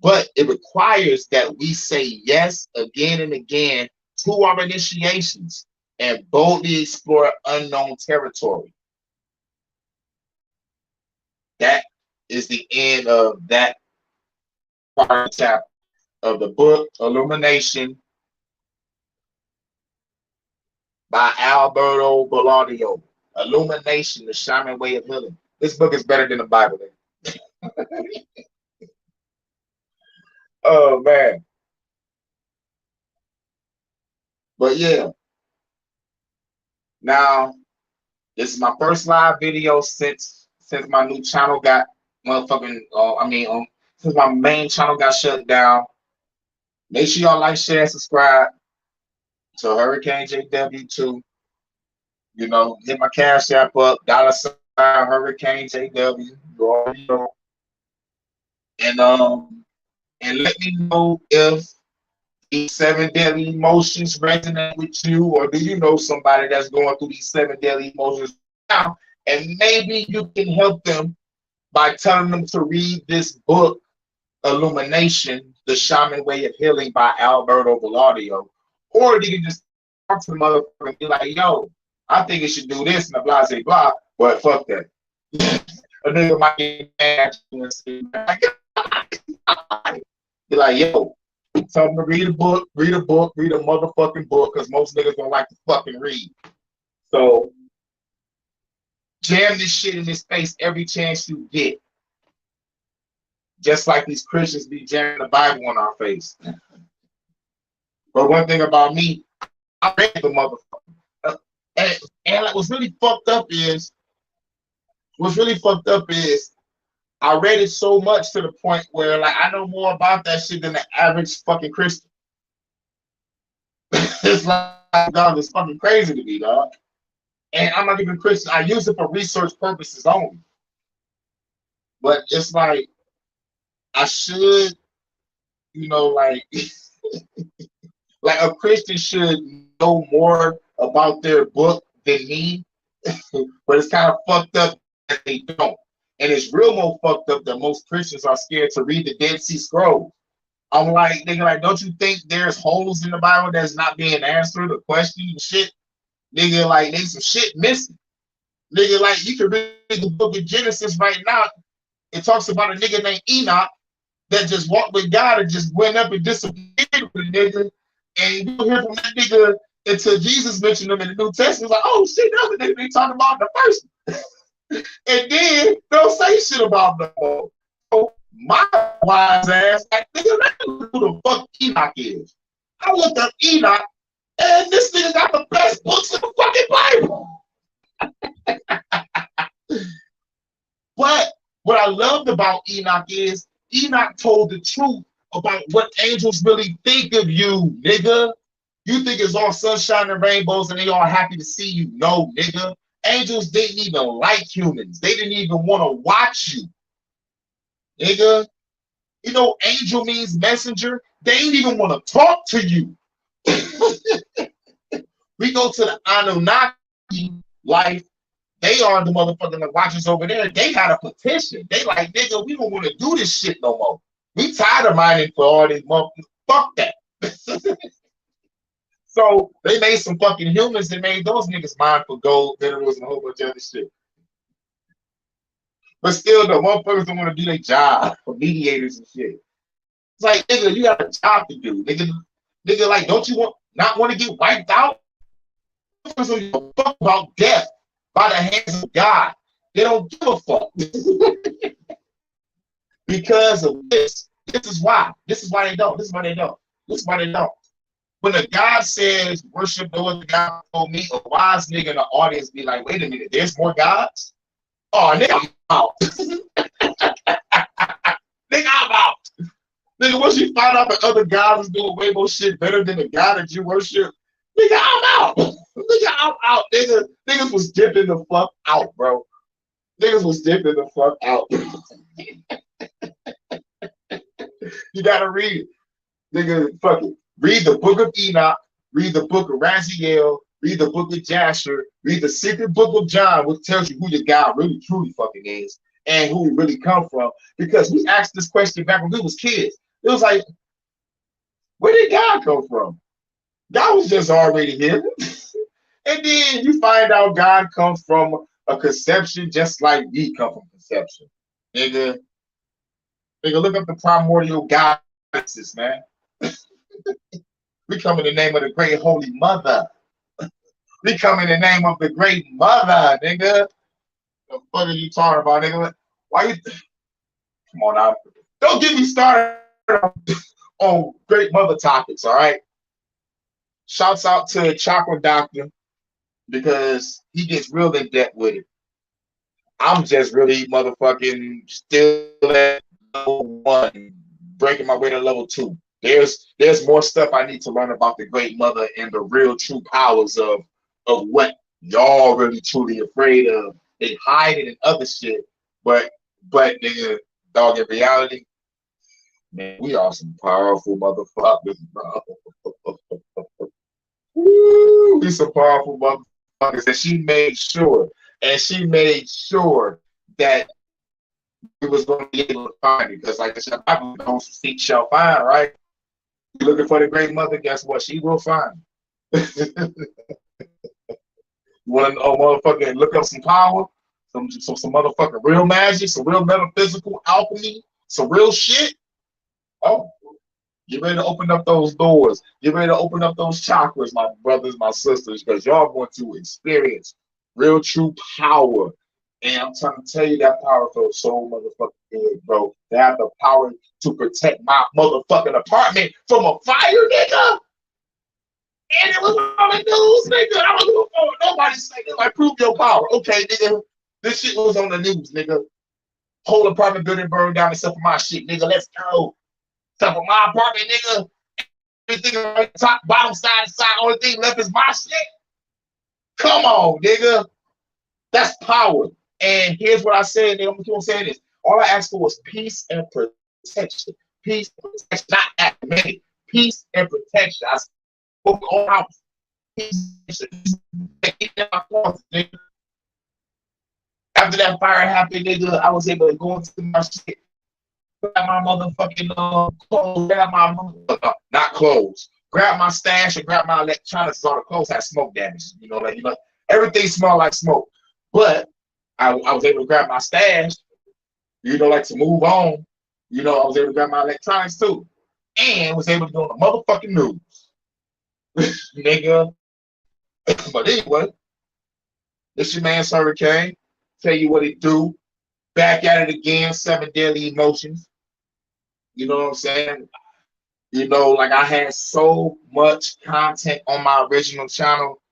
But it requires that we say yes again and again to our initiations and boldly explore unknown territory. That is the end of that part of the chapter of the book Illumination by Alberto Boladio. Illumination, the shaman way of healing. This book is better than the Bible. Oh man. But yeah. Now, this is my first live video since my new channel got motherfucking since my main channel got shut down. Make sure y'all like, share, and subscribe to Hurricane JW2. You know, hit my cash app up, $ Hurricane JW. You know, and let me know if these 7 deadly emotions resonate with you, or do you know somebody that's going through these 7 deadly emotions now? And maybe you can help them by telling them to read this book, Illumination, The Shaman Way of Healing by Alberto Velarde. Or you can just talk to the motherfucker and be like, yo, I think it should do this and blah, blah, blah, but fuck that. A nigga might get mad and be like, yo, tell them to read a book, read a motherfucking book, because most niggas don't like to fucking read. So jam this shit in his face every chance you get. Just like these Christians be jamming the Bible on our face. But one thing about me, I read the motherfucker. And like, what's really fucked up is, I read it so much to the point where like I know more about that shit than the average fucking Christian. It's like, dog, it's fucking crazy to me, dog. And I'm not even Christian. I use it for research purposes only. But it's like I should, you know, like like a Christian should know more about their book than me. But it's kind of fucked up that they don't. And it's real more fucked up that most Christians are scared to read the Dead Sea Scrolls. I'm like, nigga, like, don't you think there's holes in the Bible that's not being answered or questioned and shit? Nigga, like, there's some shit missing. Nigga, like, you can read the book of Genesis right now. It talks about a nigga named Enoch that just walked with God and just went up and disappeared with a nigga. And you don't hear from that nigga until Jesus mentioned him in the New Testament. It's like, oh shit, that's the nigga they talking about in the first one. And then don't say shit about them. So my wise ass, like, nigga, who the fuck Enoch is. I looked up Enoch, and this nigga got the best books in the fucking Bible. But what I loved about Enoch is Enoch told the truth about what angels really think of you, nigga. You think it's all sunshine and rainbows and they all happy to see you. No, nigga. Angels didn't even like humans. They didn't even want to watch you. Nigga. You know, angel means messenger. They ain't even want to talk to you. We go to the Anunnaki life. They are the motherfucking watchers over there. They got a petition. They like, nigga, we don't want to do this shit no more. We tired of mining for all these motherfuckers. Fuck that. So they made some fucking humans that made those niggas mine for gold, minerals, and a whole bunch of other shit. But still, the motherfuckers don't want to do their job for mediators and shit. It's like, nigga, you got a job to do. Nigga, like, don't you not want to get wiped out? Motherfuckers don't give a fuck about death by the hands of God. They don't give a fuck. Because of this. This is why they don't. When a God says worship no other God before me, a wise nigga in the audience be like, wait a minute, there's more gods? Oh, nigga, I'm out. Nigga, I'm out. Nigga, once you find out that other gods is doing way more shit better than the God that you worship, nigga, I'm out. Nigga, I'm out, nigga. Niggas was dipping the fuck out, bro. Niggas was dipping the fuck out. You gotta read it. Nigga, fuck it. Read the book of Enoch, read the book of Raziel, read the book of Jasher, read the secret book of John, which tells you who your God really truly fucking is and who he really come from. Because we asked this question back when we was kids. It was like, where did God come from? God was just already here. And then you find out God comes from a conception just like we come from conception. Nigga, look up the primordial goddesses, man. We come in the name of the great holy mother. We come in the name of the great mother, nigga. The fuck are you talking about, nigga? Why you? Come on now. Don't get me started on great mother topics, all right? Shouts out to Chakra Doctor because he gets real in depth with it. I'm just really motherfucking still at level 1, breaking my way to level 2. There's more stuff I need to learn about the great mother and the real true powers of what y'all really truly afraid of. They hide it in other shit, but nigga, dog, in reality, Man, we are some powerful motherfuckers, bro. Woo, we some powerful motherfuckers. And she made sure that we was going to be able to find it. Because like I said, Bible don't seek shall find, right? You're looking for the great mother, guess what? She will find. You want to motherfucking look up some power, some motherfucking real magic, some real metaphysical alchemy, some real shit. Oh, get ready to open up those doors. Get ready to open up those chakras, my brothers, my sisters, because y'all want to experience real true power. And I'm trying to tell you that power feels so motherfucking good, bro. To have the power to protect my motherfucking apartment from a fire, nigga. And it was on the news, nigga. I don't give a fuck. Nobody saying like prove your power. Okay, nigga. This shit was on the news, nigga. Whole apartment building burned down except for my shit, nigga. Let's go. Except for my apartment, nigga. Everything on top, bottom, side, only thing left is my shit. Come on, nigga. That's power. And here's what I said, nigga. I'm gonna keep on saying this. All I asked for was peace and protection. Peace and protection, not academic. Peace and protection. I spoke all out. After that fire happened, nigga, I was able to go into my shit, grab my motherfucking clothes, grab my not clothes, grab my stash and grab my electronics. All the clothes had smoke damage. Everything smelled like smoke. But I was able to grab my stash, like to move on. I was able to grab my electronics too. And was able to go on the motherfucking news. Nigga. But anyway, this your man Hurricane. Tell you what it do. Back at it again, 7 Deadly Emotions. You know what I'm saying? Like I had so much content on my original channel,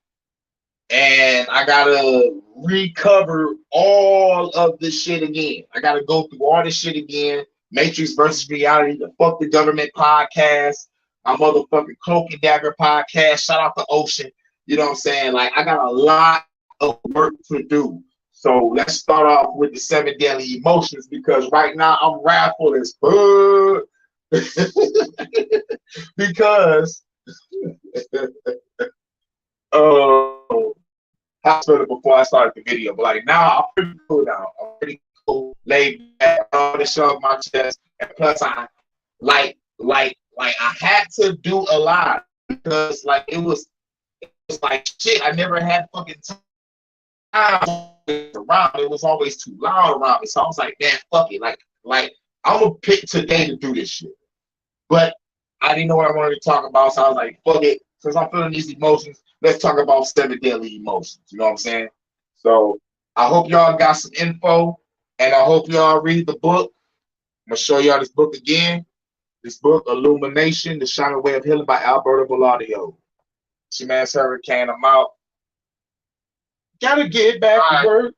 and I gotta recover all of this shit again. I gotta go through all this shit again. Matrix versus Reality, the Fuck the Government podcast, my motherfucking Cloak and Dagger podcast. Shout out to Ocean. You know what I'm saying? Like I got a lot of work to do. So let's start off with the 7 Deadly Emotions, because right now I'm wrathful as fuck. Because I said it before I started the video, but like now I'm pretty cool now. I'm pretty cool, laid back, all this shit off my chest, and plus I I had to do a lot because like it was like shit. I never had fucking time around. It was always too loud around me, so I was like, damn, fuck it. Like I'm gonna pick today to do this shit, but I didn't know what I wanted to talk about, so I was like, fuck it. Since I'm feeling these emotions, let's talk about 7 Deadly Emotions. You know what I'm saying? So I hope y'all got some info, and I hope y'all read the book. I'm gonna show y'all this book again. This book, Illumination: The Shining Way of Healing by Alberto Boladio. It's your man Hurricane. I'm out. Gotta get back to work.